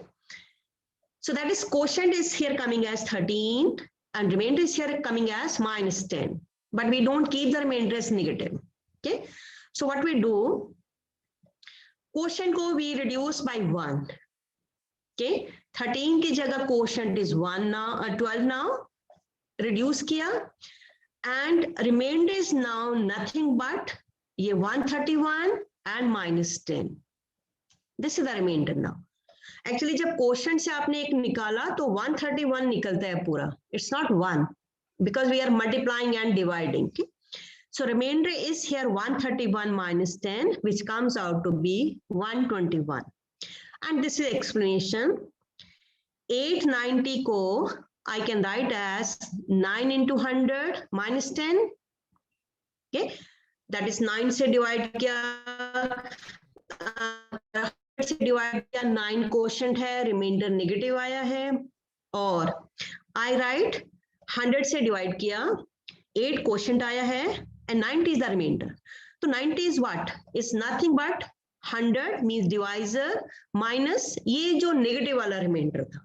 So that is quotient is here coming as 13, and remainder is here coming as -10. But we don't keep the remainder as negative. Okay. So what we do, quotient को we reduce by 1. Okay, 13 की जगह quotient is 1 now, 12 now, reduce किया, and remainder is now nothing but ये 131 and -10. This is the remainder now. Actually जब quotient से आपने एक निकाला तो 131 निकलता है पूरा. It's not 1 because we are multiplying and dividing. Okay? So remainder is here 131 minus 10, which comes out to be 121. And this is explanation. 890 ko I can write as 9 into 100 minus 10. Okay, that is 9 से divide किया, 100 से divide किया, 9 quotient है, remainder negative आया है, और I write 100 से divide किया, 8 quotient आया है, and 90 is the remainder. So 90 is what? It's nothing but 100 means divisor minus ये जो negative वाला remainder था.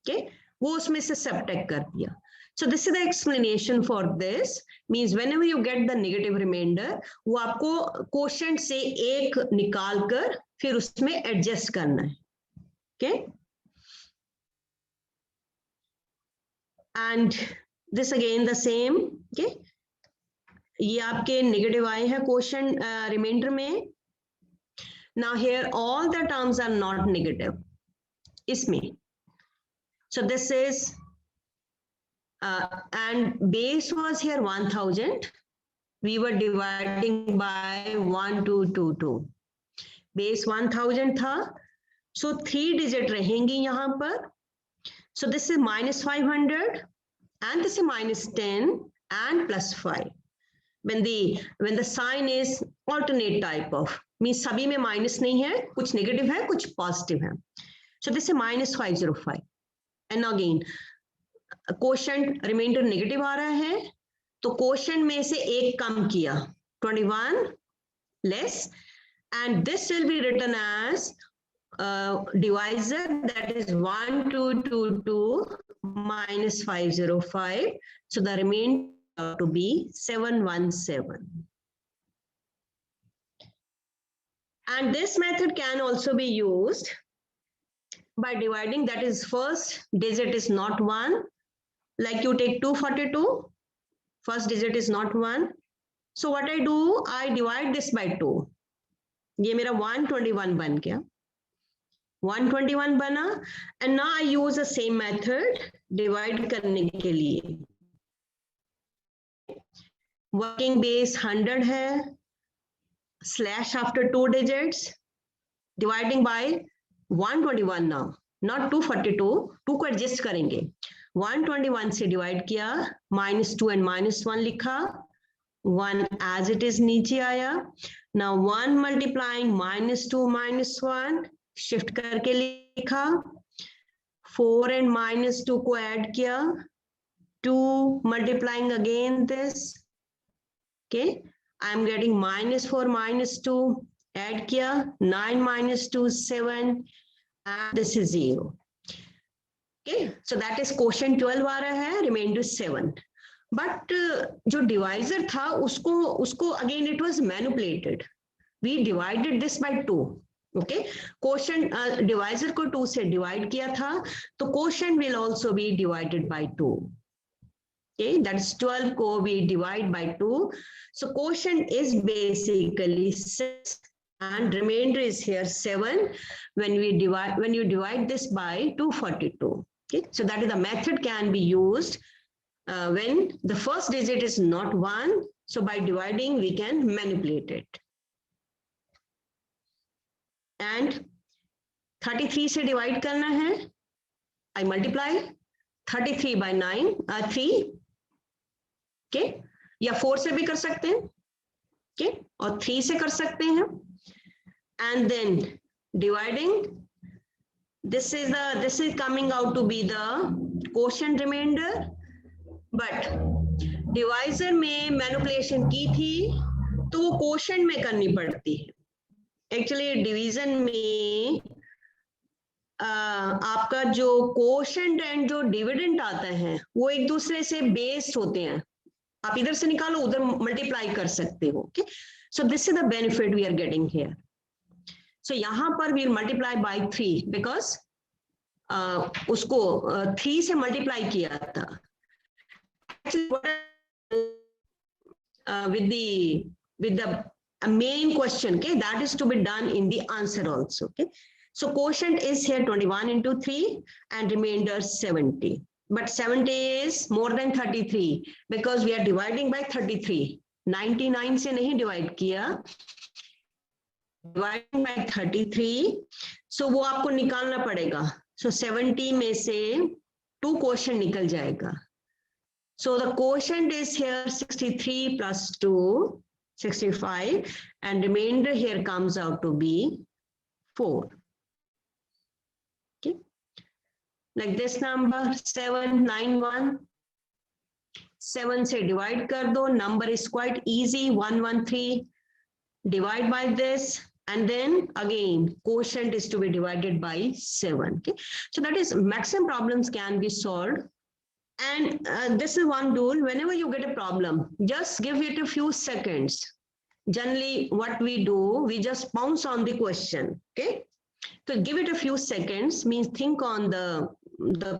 Okay, वो उसमें से subtract कर दिया. So this is the explanation for this. Means whenever you get the negative remainder, वो आपको quotient से एक निकाल कर फिर उसमें adjust करना है. Okay. And this again the same. Okay. ये आपके negative आए हैं quotient remainder में. Now here all the terms are not negative. इसमें. So this is and base was here 1000. We were dividing by 1222. Base 1000 था. So 3 digit रहेंगी यहाँ पर. So this is minus 500 and this is minus 10 and plus 5. When the sign is alternate type of, means सभी में minus नहीं है, कुछ negative है, कुछ positive है. So this is minus 505. And again, quotient remainder negative आ रहा है, तो quotient में से एक कम किया, 21 less, and this will be written as divisor, that is 1222 minus 505. So the remainder to be 717. And this method can also be used by dividing, that is first digit is not 1. Like you take 242, first digit is not 1. So what I do, I divide this by 2. ये मेरा 121 बन गया. 121 बना, and now I use the same method divide करने के लिए. Working base 100 है, slash after 2 digits, dividing by 121 now, not 242, 2 को adjust करेंगे. 121 से divide किया, -2 and -1 लिखा, 1 as it is नीचे आया. Now 1 multiplying -2 -1, shift करके लिखा, 4 and -2 को add किया, 2 multiplying again this. Okay, I am getting -4 -2, add किया, 9 -2 7, and this is 0. Okay, so that is quotient 12 आ रहा है, remainder 7. But जो divisor था उसको again it was manipulated. We divided this by 2. Okay, quotient divisor को 2 से divide किया था, तो quotient will also be divided by 2. Okay, that's 12 को we divide by 2. So quotient is basically 6 and remainder is here 7 when you divide this by 242. Okay, so that is the method can be used when the first digit is not 1. So by dividing we can manipulate it. And 33 से divide करना है, I multiply 33 by 3. Okay, या 4 से भी कर सकते हैं. Okay, और 3 से कर सकते हैं. And then dividing, this is coming out to be the quotient remainder, but divisor में manipulation की थी तो वो quotient में करनी पड़ती है. Actually division में आपका जो quotient and जो dividend आता है वो एक दूसरे से based होते हैं. आप इधर से निकालो उधर multiply कर सकते हो. Okay, so this is the benefit we are getting here. So यहाँ पर we'll multiply by 3 because उसको 3 से multiply किया था. Actually, with the main question, okay, that is to be done in the answer also. Okay, so quotient is here 21 into 3 and remainder 70. But 70 is more than 33 because we are dividing by 33. 99 से नहीं divide किया. Dividing by 33, so वो आपको निकालना पड़ेगा. So 70 में से 2 quotient निकल जाएगा. So the quotient is here 63 plus 2, 65, and remainder here comes out to be 4. Okay, like this number 791. 7 से divide कर दो. Number is quite easy, 113. Divide by this. And then again, quotient is to be divided by 7. Okay, so that is maximum problems can be solved And this is one rule. Whenever you get a problem, just give it a few seconds. Generally, what we do, we just bounce on the question. Okay. So give it a few seconds, means think on the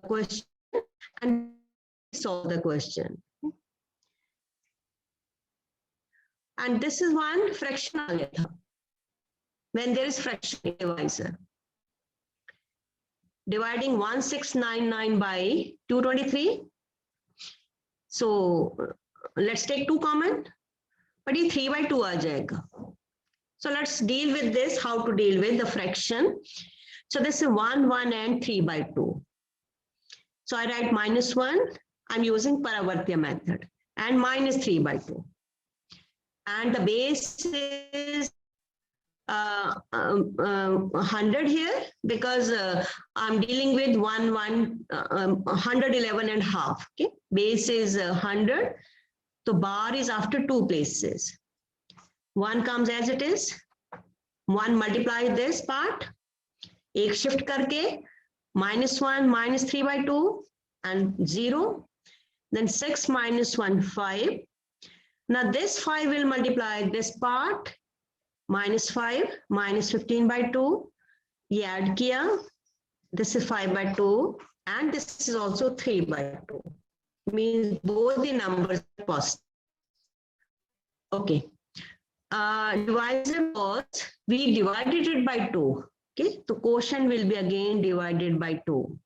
question and solve the question. And this is one fraction. When there is fraction divisor. Dividing 1699 by 223. So let's take 2 common. But ये 3 by 2 आ जाएगा. So let's deal with this, how to deal with the fraction. So this is 1, 1 and 3 by 2. So I write -1, I'm using Paravartya method, and -3 by 2. And the base is 100 here, because I'm dealing with 111 and half. Okay, base is 100. So bar is after 2 places. 1 comes as it is. 1 multiply this part. एक shift करके -1 -3 by 2 and 0. Then 6 -1 5. Now this 5 will multiply this part. -5 -15 by 2. ये add किया. This is 5 by 2 and this is also 3 by 2. Means both the numbers are positive. Okay. Divisor was, we divided it by 2. Okay, so quotient will be again divided by 2.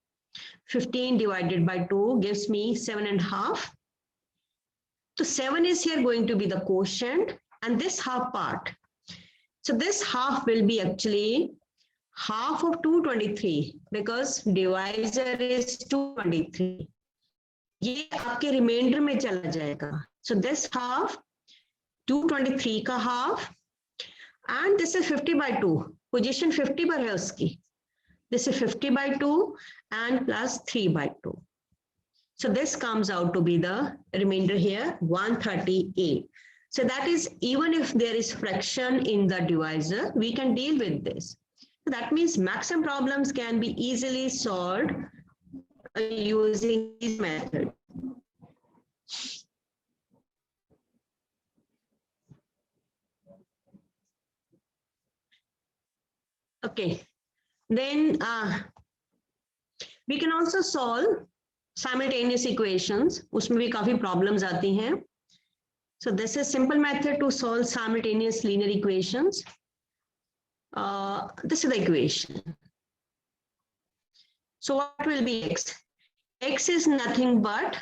15 divided by 2 gives me 7.5. So 7 is here going to be the quotient, and this half part. So this half will be actually half of 223, because divisor is 223. ये आपके remainder में चला जाएगा. So this half, 223 का half, and this is 50 by 2. Position 50 पर है उसकी. This is 50 by 2 and plus 3 by 2. So this comes out to be the remainder here, 138. So that is, even if there is fraction in the divisor, we can deal with this. So that means maximum problems can be easily solved using this method. Okay, then we can also solve simultaneous equations. उसमें भी काफी problems आती हैं. So this is simple method to solve simultaneous linear equations. This is the equation. So what will be x? X is nothing but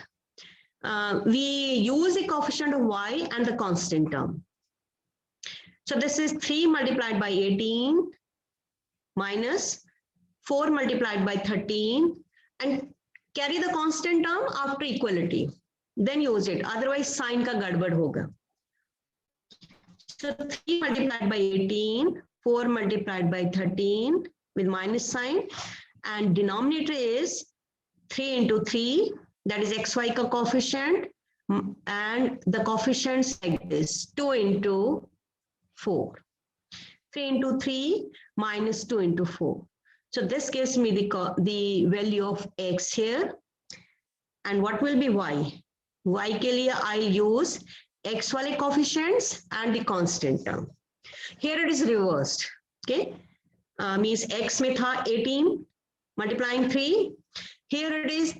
we use the coefficient of y and the constant term. So this is 3 multiplied by 18 minus 4 multiplied by 13, and carry the constant term after equality. Then use it. Otherwise, sign ka gadbad hoga. So 3 multiplied by 18, 4 multiplied by 13 with minus sign, and denominator is 3 into 3, that is xy ka coefficient, and the coefficients like this, 2 into 4. 3 into 3 minus 2 into 4. So this gives me the value of x here. And what will be y? Y ke liye I'll use x wale coefficients and the constant term. Here it is reversed. Okay, means x mein tha 18 multiplying 3. Here it is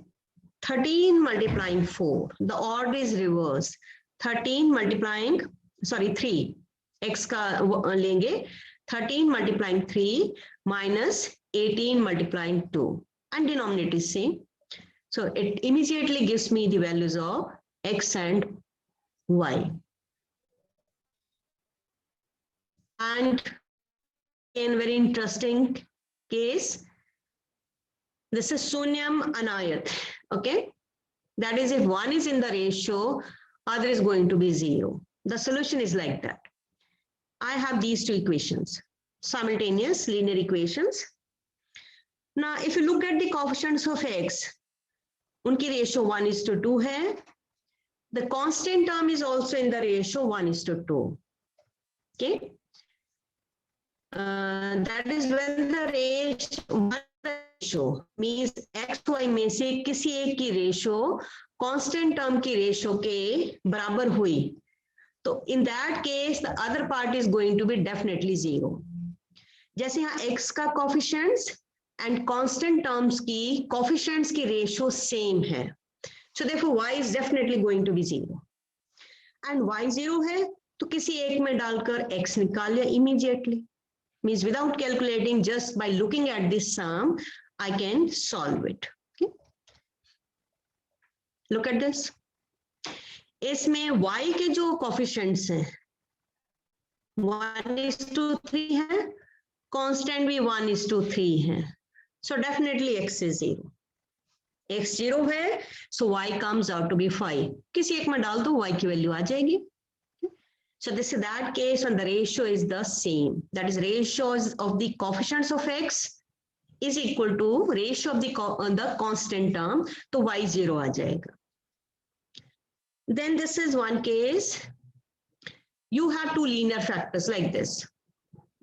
13 multiplying 4. The order is reversed. 13 multiplying, sorry, 3. X ka lenge. 13 multiplying 3 minus 18 multiplying 2. And denominator is same. So it immediately gives me the values of x and y. And in very interesting case, this is Sunyam Anayat. Okay, that is, if one is in the ratio, other is going to be 0. The solution is like that. I have these two equations, simultaneous linear equations. Now, if you look at the coefficients of x, unki ratio 1:2 hai. The constant term is also in the ratio 1:2. Okay. That is when the ratio 1 ratio means x y में से किसी एक की ratio constant term की ratio के बराबर हुई, तो in that case the other part is going to be definitely 0। जैसे यहाँ x का कोफिशिएंट्स एंड कांस्टेंट टर्म्स की कोफिशिएंट्स की रेशो सेम है, so therefore y is definitely going to be 0 and y 0 है तो किसी एक में डालकर x निकाल लिया immediately, means without calculating, just by looking at this sum I can solve it. Okay, look at this. इसमें y के जो coefficients हैं 1:3 है, constant भी 1:3 है, so definitely x is 0. x 0 है, so y comes out to be 5. किसी एक में डाल दो y की वैल्यू आ जाएगी. So this is that case when the ratio is the same. That is, ratios of the coefficients of x is equal to ratio of the constant term. तो y 0 आ जाएगा. Then this is one case. You have two linear factors like this.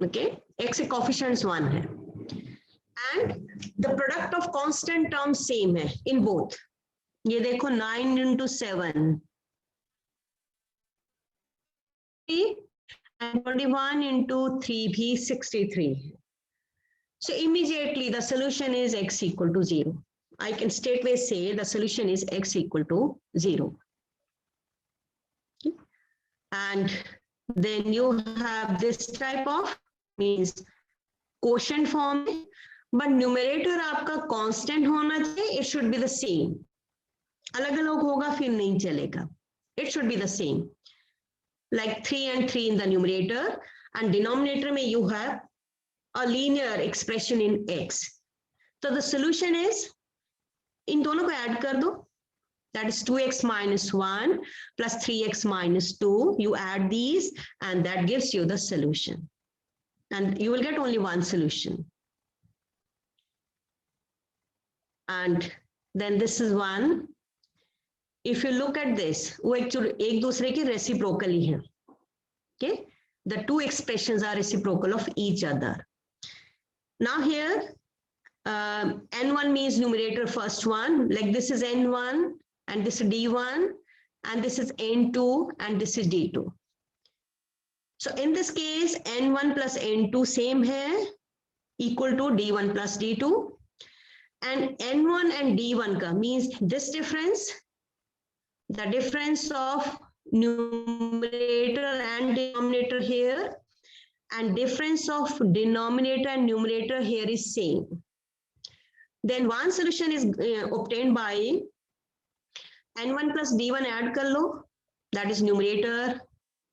Okay, x coefficients 1 है, and the product of constant terms same है in both. ये देखो 9 into 7. And 21 into 3 भी 63. So immediately the solution is x equal to 0. I can straightway say the solution is x equal to 0. Okay. And then you have this type of means quotient form, but numerator आपका constant होना चाहिए. It should be the same. अलग अलग होगा फिर नहीं चलेगा. It should be the same. Like 3 and 3 in the numerator, and denominator में you have a linear expression in x. So the solution is इन दोनों को add कर दो, that is 2x minus 1 plus 3x minus 2. You add these and that gives you the solution, and you will get only one solution. And then this is one. If you look at this, वो एक दूसरे के reciprocal ही है. Okay, the two expressions are reciprocal of each other. Now here, n1 means numerator first one, like this is n1 and this is d1, and this is n2 and this is d2. So in this case, n1 plus n2 same है, equal to d1 plus d2, and n1 and d1 का means this difference, the difference of numerator and denominator here, and difference of denominator and numerator here is same. Then one solution is obtained by n1 plus d1 add कर लो, that is numerator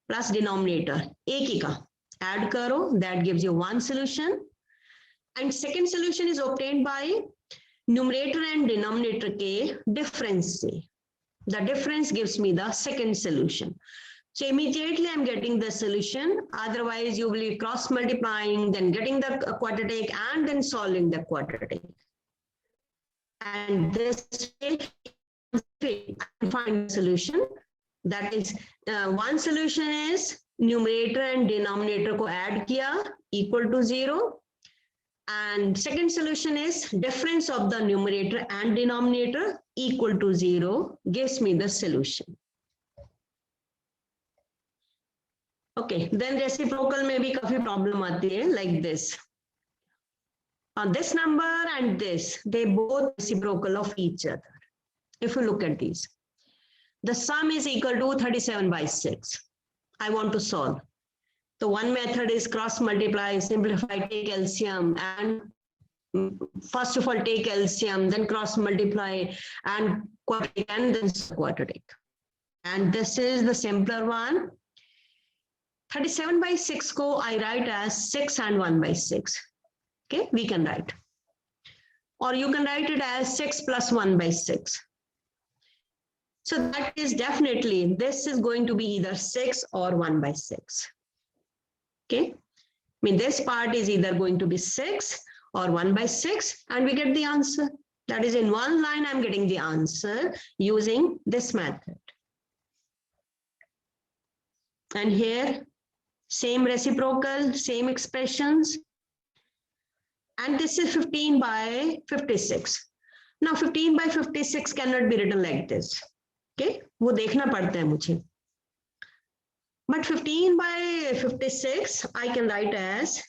plus denominator एक ही का add करो, that gives you one solution. And second solution is obtained by numerator and denominator के difference से. The difference gives me the second solution. So immediately I'm getting the solution. Otherwise you will be cross multiplying, then getting the quadratic and then solving the quadratic. And this way I find the solution. That is one solution is numerator and denominator को add किया equal to 0. And second solution is difference of the numerator and denominator equal to 0 gives me the solution. Okay, then reciprocal में भी काफी problem आती है like this. This number and this, they both reciprocal of each other. If you look at these, the sum is equal to 37/6. I want to solve. So one method is cross multiply, simplify, take LCM, and first of all take LCM, then cross multiply and quadratic, and then quadratic. And this is the simpler one. 37/6 ko I write as 6 and 1/6. Okay, we can write. Or you can write it as 6 plus 1/6. So that is definitely, this is going to be either 6 or 1/6. Okay, I mean this part is either going to be 6 or 1/6, and we get the answer. That is, in one line I'm getting the answer using this method. And here same reciprocal, same expressions. and this is 15 by 56. Now 15 by 56 cannot be written like this. Okay, वो देखना पड़ता है मुझे. But 15 by 56 I can write as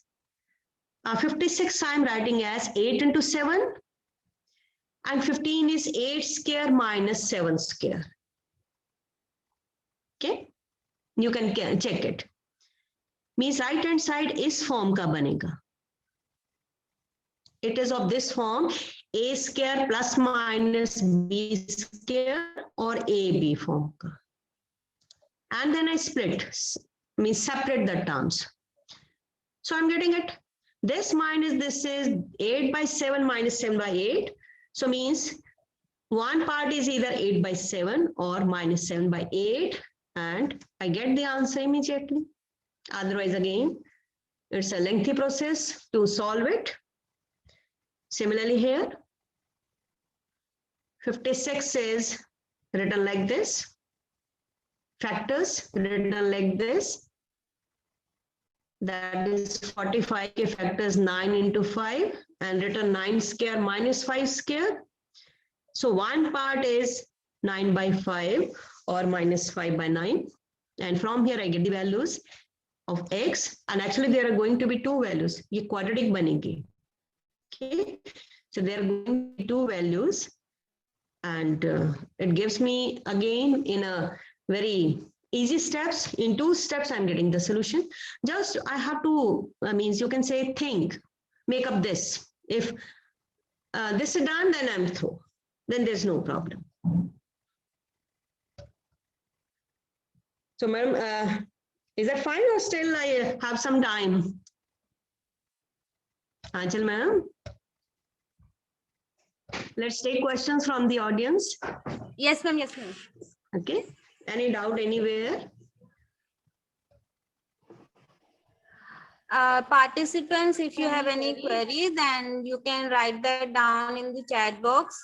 56 I'm writing as 8 into 7, and 15 is 8 square minus 7 square. Okay, you can check it. Means right hand side is form का बनेगा. It is of this form, a square plus minus b square or ab form का. And then I split, means separate the terms. So I'm getting it. This minus this is 8 by 7 minus 7 by 8. So means one part is either 8 by 7 or minus 7 by 8. And I get the answer immediately. Otherwise, again, it's a lengthy process to solve it. Similarly here, 56 is written like this. Factors written like this. That is 45 के factors 9 into 5 and written 9 square minus 5 square. So one part is 9 by 5 or minus 5 by 9. And from here I get the values of x, and actually there are going to be two values. ये quadratic बनेगी. Okay, so there are going to be two values, and it gives me again in a very easy steps. In 2 steps I'm getting the solution. Just I have to, means you can say think, make up this. If this is done, then I'm through. Then there's no problem. So madam, is that fine or still I have some time? Anchal ma'am, let's take questions from the audience. Yes, ma'am. Yes, ma'am. Okay, any doubt anywhere? Participants, if you have any query, then you can write that down in the chat box.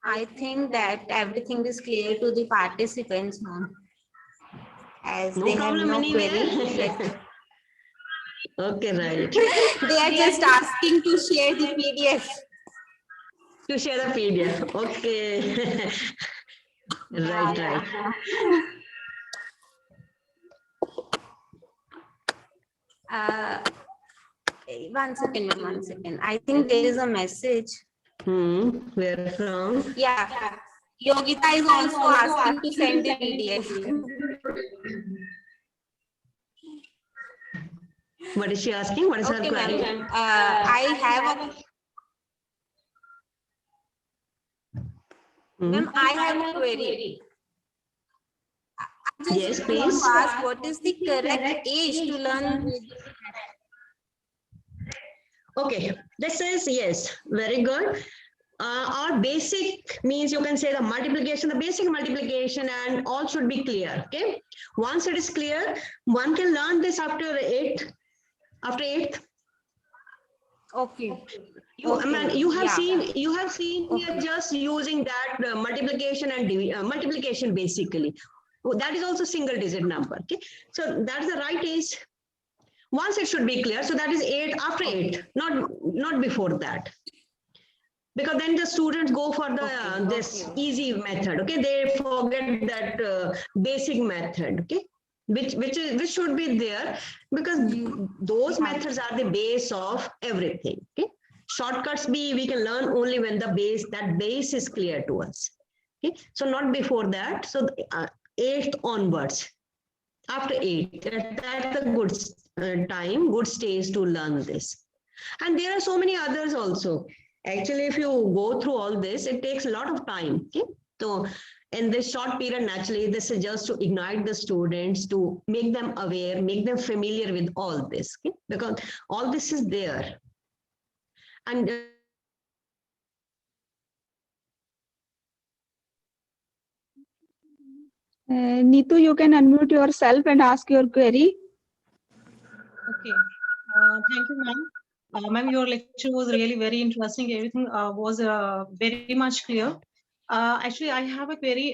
I think that everything is clear to the participants, ma'am, as No they have problem no anywhere. query. Okay, right. They are just asking to share the PDF. To share the PDF. Okay. Right. One second, ma'am, 1 second. I think there is a message. Where from? Yeah. Yogita is also asking to send the PDF. What is she asking? What is her Okay, query? ma'am. I have a ma'am, I have a query. I Yes, just want please. to ask, what is the correct age to learn? Okay, this is, yes, very good. Our basic means you can say the multiplication, the basic multiplication, and all should be clear. Okay, once it is clear, one can learn this after 8th. After 8th. Okay. You have seen Okay. here just using that multiplication and multiplication basically. That is also single digit number. Okay, so that's the right age. Once it should be clear. So that is 8 after 8, not before that. Because then the students go for the this easy method. Okay, they forget that basic method. Okay, which should be there, because those methods are the base of everything. Okay, shortcuts we can learn only when that base is clear to us. Okay, so not before that. So 8th onwards, after 8, that's a good time, good stage to learn this. And there are so many others also. Actually, if you go through all this, it takes a lot of time. Okay, so in this short period, naturally, this is just to ignite the students, to make them aware, make them familiar with all this. Okay? Because all this is there. And Neetu, you can unmute yourself and ask your query. Okay. Thank you, ma'am. Ma'am, your lecture was really very interesting. Everything was very much clear. Actually, I have a query.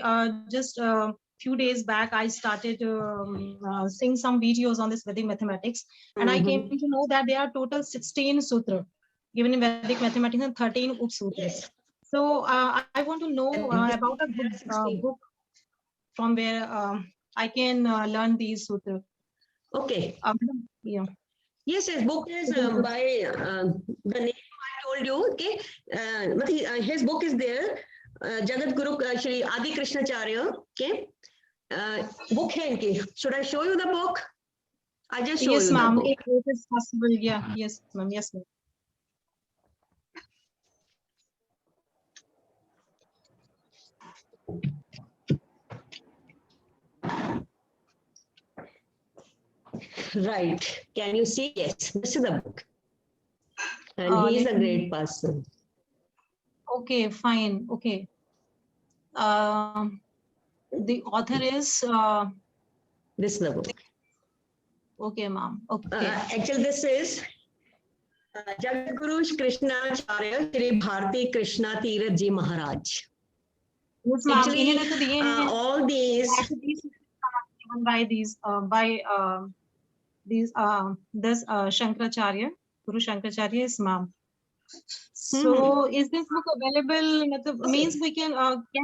few days back, I started seeing some videos on this Vedic mathematics, and I came to know that there are total 16 sutra given in Vedic mathematics and 13 Upsutras. Yes. So I want to know about a good book from where I can learn these sutras. Okay. Yeah. Yes, his book is by the name I told you. Okay, his book is there. Jagat Guru Shri Adi Krishnacharya. Okay, book hai inki. Should I show you the book? I just show Yes, you the ma'am. book. If it is possible, yeah. Yes, ma'am. Yes, ma'am. Right. Can you see? Yes, this is the book. And he is a great person. Okay, fine. Okay. The author is This is the book. okay, ma'am. Okay. Actually, this is Jagat Guru Krishnacharya Shri Bharti Krishna Tirath Ji Maharaj. Yes, ma'am. Actually, all these given by these this Shankaracharya, Guru Shankaracharya, yes, ma'am. So is this book available? Means we can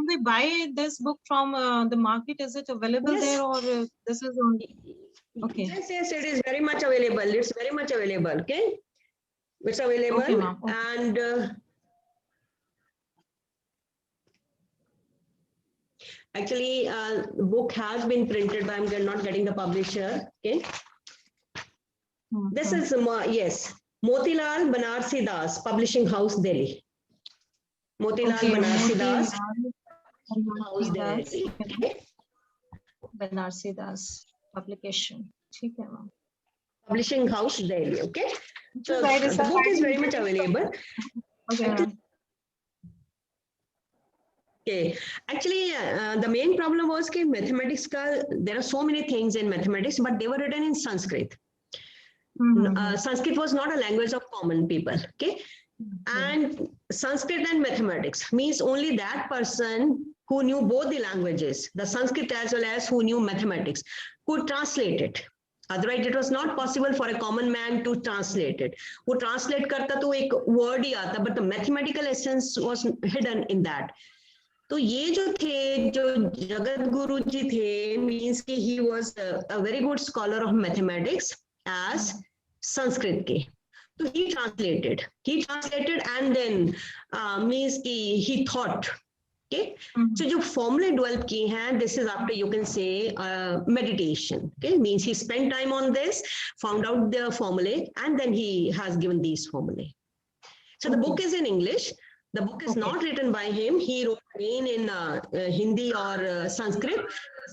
we buy this book from the market? Is it available there, or this is on? Okay. Yes, yes, it is very much available. It's very much available. Okay, it's available. Okay, ma'am. Okay. And actually, the book has been printed, but I'm not getting the publisher. Okay, this is yes, Motilal Banarsi Das, Publishing House, Delhi. Motilal Banarsi Das, House, Delhi. Okay. Banarsi Das publication. ठीक है, ma'am. Publishing House, Delhi. Okay, so the book is very much available. Okay. Okay, actually, the main problem was that mathematics, there are so many things in mathematics, but they were written in Sanskrit. Sanskrit was not a language of common people. Okay, and Sanskrit and mathematics means only that person who knew both the languages, the Sanskrit as well as who knew mathematics, could translate it. Otherwise, it was not possible for a common man to translate it. Who translate karta to ek word hi aata, but the mathematical essence was hidden in that. तो ये जो थे, जो जगत गुरु जी थे, means कि he was a very good scholar of mathematics as Sanskrit के. So he translated and then means कि he thought. Okay, so जो formula develop किए हैं, this is after you can say meditation. Okay, means he spent time on this, found out the formulae, and then he has given these formulae. So the book is in English. The book is not written by him. He wrote again in Hindi or Sanskrit.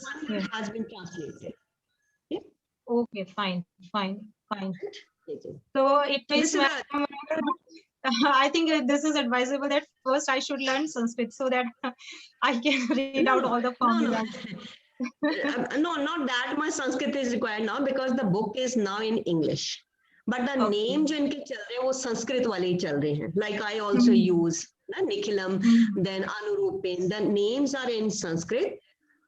Sanskrit has been translated. Okay, okay, fine. So it means, I think this is advisable that first I should learn Sanskrit so that I can read out all the formulas. No, not that much Sanskrit is required now because the book is now in English. But the name जो इनके चल रहे हैं वो संस्कृत वाले ही चल रहे हैं. Like I also use Nikhilam, then Anurupin. The names are in Sanskrit,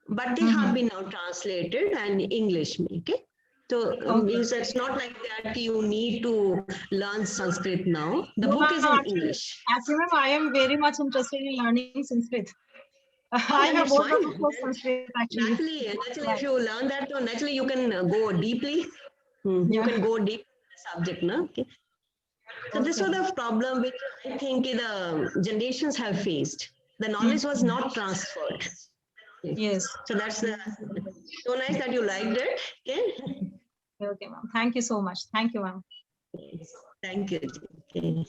but they have been now translated and English. Okay. So it's not like that you need to learn Sanskrit now. The book is in English. Actually, I am very much interested in learning Sanskrit. I have both of Sanskrit actually. Naturally, if you learn that, so naturally you can go deeply. You can go deep in the subject, no? Okay. So this was the problem which I think the generations have faced. The knowledge was not transferred. Yes. So that's so nice that you liked it. Okay. Okay, ma'am. Thank you so much. Thank you, ma'am. Thank you. Okay.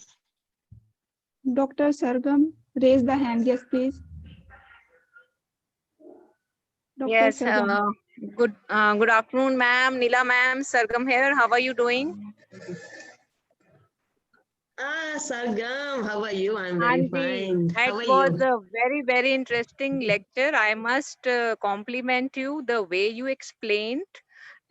Dr. Sargam, raise the hand. Yes, please. Dr. Yes. Sargam. Good afternoon, ma'am. Neela, ma'am. Sargam here. How are you doing? Sargam, how are you? I'm very fine. How are It was you? a very, very interesting lecture. I must compliment you the way you explained.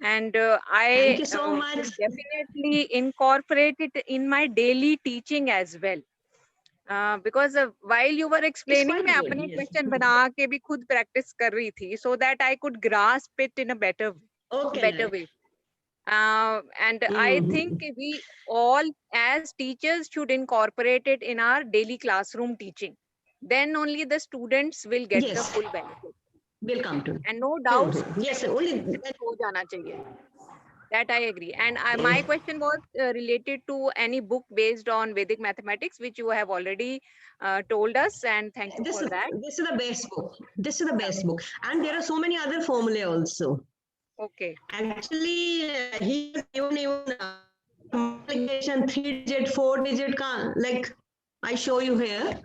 And Thank you so much. definitely incorporate it in my daily teaching as well. Because while you were explaining, quite मैं good, अपने yes. question बना के भी खुद practice कर रही थी, so that I could grasp it in a better Okay. way. And I think we all as teachers should incorporate it in our daily classroom teaching. Then only the students will get the Yes. full benefit. Will come to. And no doubt, Yes, only. हो जाना चाहिए. That I agree. And my question was related to any book based on Vedic mathematics, which you have already told us, and thank you This for is that. this is the best book. This is the best book, and there are so many other formulae also. Okay. Actually, he has given even multiplication 3-digit, 4-digit, like I show you here.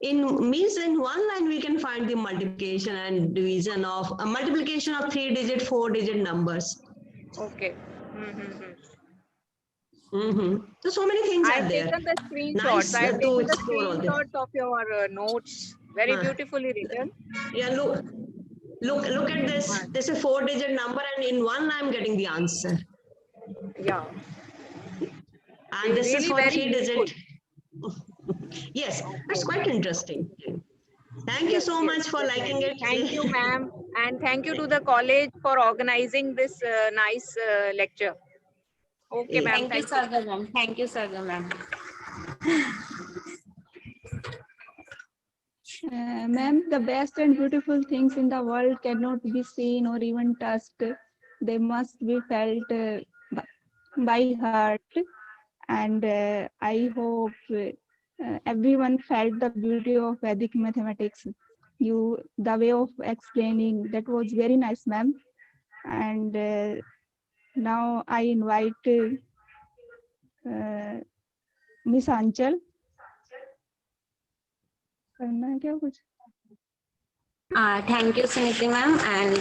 In one line we can find the multiplication and division of multiplication of 3-digit, 4-digit numbers. Okay. So many things I've are there. taken the screenshots. Nice I've to taken the explore all this. screenshots of your notes. Very beautifully written. Yeah, look at this. This is 4-digit number, and in one I'm getting the answer. Yeah. And this is Really for very 3-digit. Yes, that's quite interesting. Thank you so much for liking it. Thank you, ma'am. And thank you to the college for organizing this nice lecture. Okay, ma'am. Thank you, Sarga ma'am. Thank you, Sarga ma'am. Ma'am, the best and beautiful things in the world cannot be seen or even touched. They must be felt by heart. And I hope everyone felt the beauty of Vedic mathematics. The way of explaining, that was very nice, ma'am. And now I invite Miss Anchal. करना है क्या कुछ? Thank you, Suniti ma'am. And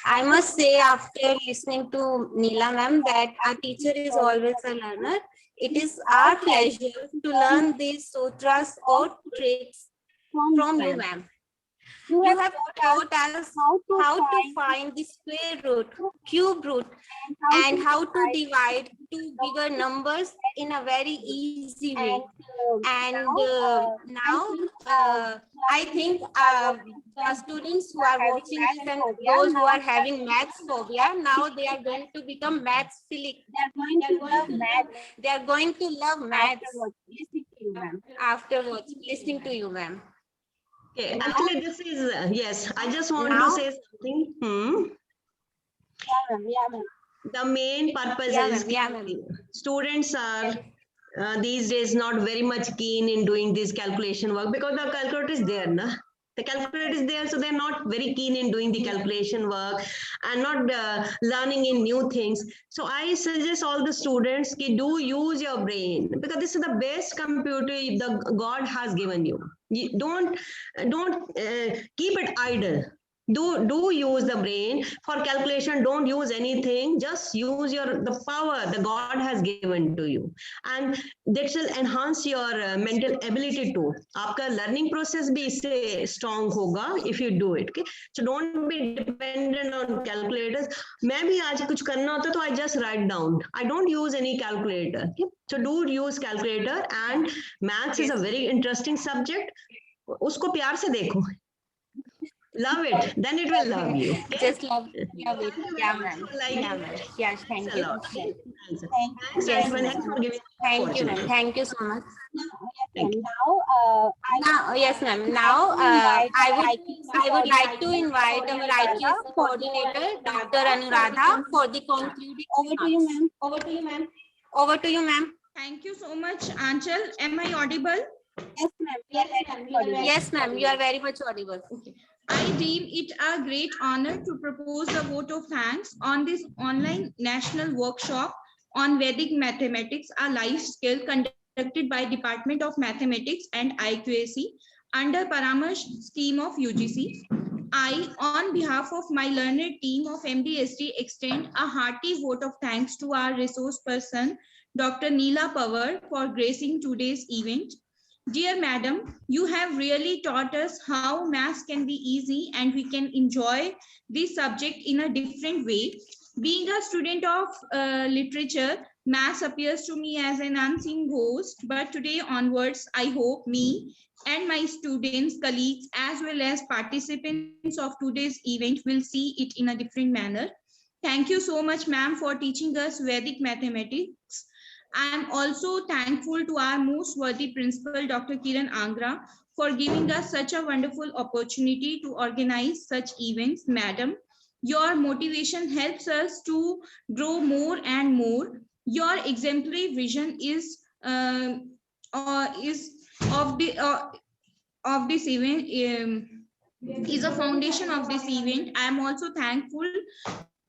I must say, after listening to Neela ma'am, that our teacher is always a learner. It is our pleasure to learn these sutras or tricks from you, ma'am. You have taught us how to find the square root, cube root, and how to divide two bigger numbers in a very easy way. And now I think the students who are watching this and those who are having maths phobia, now they are going to become maths philic. They are going to love maths afterwards, listening to you, ma'am. Okay, actually, this is yes. I just want to say something. The main purpose is students are these days not very much keen in doing this calculation work because the calculator is there, na? The calculator is there, so they're not very keen in doing the calculation work and not learning in new things. So I suggest all the students ki do use your brain because this is the best computer the God has given you. You don't keep it idle. Do use the brain for calculation. Don't use anything. Just use the power the God has given to you, and that will enhance your mental ability too. आपका learning process भी इससे strong होगा if you do it. Okay? So don't be dependent on calculators. मैं भी आज कुछ करना होता तो I just write down. I don't use any calculator. Okay? So do use calculator, and maths is a very interesting subject. उसको प्यार से देखो. Love it, then it will love you. Okay? Just love it. Yeah, ma'am. Yeah, ma'am. Yes, thank you. Thanks, Yes, everyone. ma'am. Thanks for giving. Thank you, ma'am. Thank you so much. Thank you. Now, yes, ma'am. Now, I would like to invite our IQS coordinator, Dr. Anuradha, for the concluding. Over to you, ma'am. Over to you, ma'am. Over to you, ma'am. Thank you so much, Anchal. Am I audible? Yes, ma'am. Yes, ma'am. You are very much audible. Okay. I deem it a great honor to propose a vote of thanks on this online national workshop on Vedic mathematics, a life skill conducted by Department of Mathematics and IQAC under Paramarsh scheme of UGC. I, on behalf of my learned team of M.D.S.D, extend a hearty vote of thanks to our resource person, Dr. Neela Pawar, for gracing today's event. Dear Madam, you have really taught us how maths can be easy and we can enjoy this subject in a different way. Being a student of literature, maths appears to me as an unseen ghost, but today onwards, I hope me and my students, colleagues, as well as participants of today's event will see it in a different manner. Thank you so much, ma'am, for teaching us Vedic mathematics. I am also thankful to our most worthy principal, Dr. Kiran Angra, for giving us such a wonderful opportunity to organize such events. Madam, your motivation helps us to grow more and more. Your exemplary vision is of the of this event is a foundation of this event. I am also thankful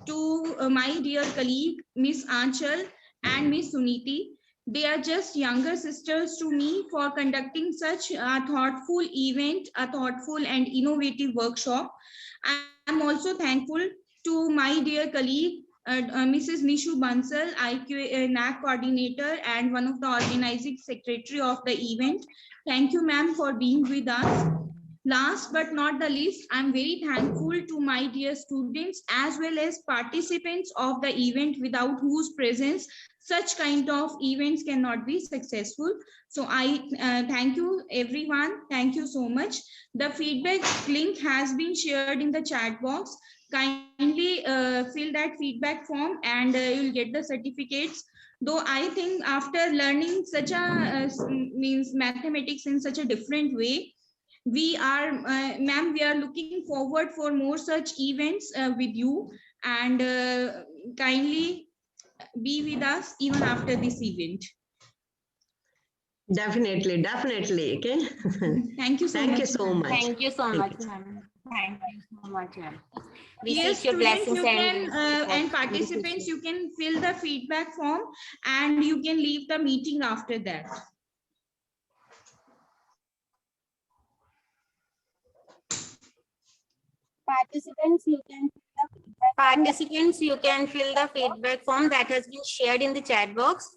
to my dear colleague, Miss Anchal and Miss Suniti. They are just younger sisters to me for conducting such a thoughtful event, a thoughtful and innovative workshop. I am also thankful to my dear colleague, Mrs. Nishu Bansal, IQ NAC coordinator and one of the organizing secretary of the event. Thank you, ma'am, for being with us. Last but not the least, I'm very thankful to my dear students as well as participants of the event, without whose presence such kind of events cannot be successful. So I thank you everyone. Thank you so much. The feedback link has been shared in the chat box. Kindly fill that feedback form and you'll get the certificates. Though I think after learning such a means mathematics in such a different way, we are ma'am, we are looking forward for more such events with you, and kindly be with us even after this event. Definitely, definitely. Okay. Thank you so Thank much, you so ma'am. much. Thank you so Thank much, you. ma'am. Thank you so much, ma'am. We Dear seek your students, blessings you can and and support in the participants, future. you can fill the feedback form and you can leave the meeting after that. Participants, you can fill the feedback form that has been shared in the chat box.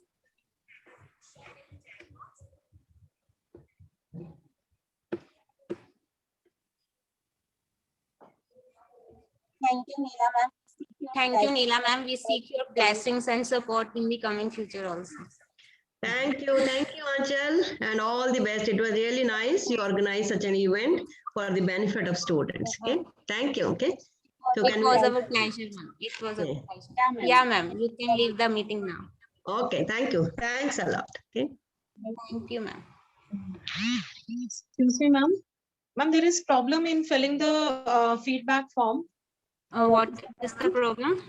Thank you, Neela ma'am. We seek your blessings and support in the coming future also. Thank you, Anchal, and all the best. It was really nice you organized such an event for the benefit of students. Okay, thank you. Okay, so It can was we? our pleasure, ma'am. It was a Okay. pleasure. Yeah, ma'am. You can leave the meeting now. Okay, thank you. Thanks a lot. Okay. Thank you, ma'am. Excuse me, ma'am. Ma'am, there is problem in filling the feedback form. What is the problem?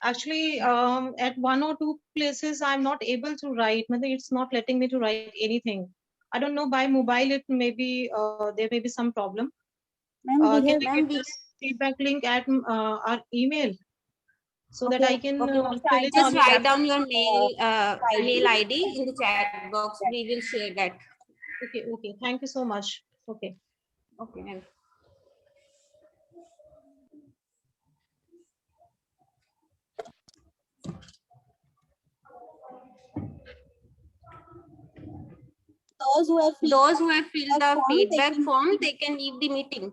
Actually, at one or two places, I'm not able to write. It's not letting me to write anything. I don't know, by mobile, it may be, there may be some problem. Can we get this feedback link at our email so that I can fill it on Just your write laptop? down your mail ID in the chat box. We will share that. Okay, okay. Thank you so much. Okay. Okay, ma'am. Those who have filled the feedback form, they can leave the meeting.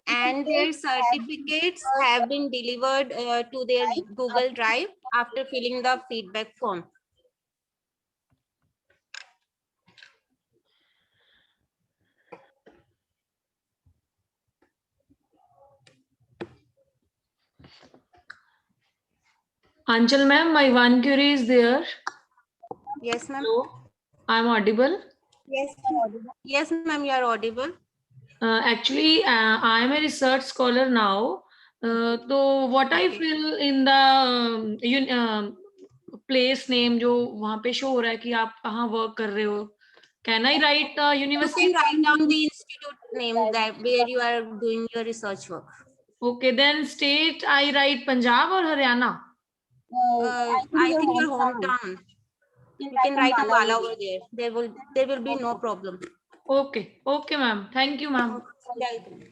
And their certificates have been delivered to their Google Drive after filling the feedback form. Anchal ma'am, my one query is there. Yes, ma'am. Hello, I'm audible. Yes, ma'am, you are audible. Actually, I am a research scholar now. So what I fill in the place name जो वहाँ पे show हो रहा है कि आप कहाँ work कर रहे हो. Can I write You university? can write down the institute name that where you are doing your research work. Okay, then state I write Punjab or Haryana? I think your hometown. You can write Ambala over there. There will be no problem. Okay, okay, ma'am. Thank you, ma'am. Welcome.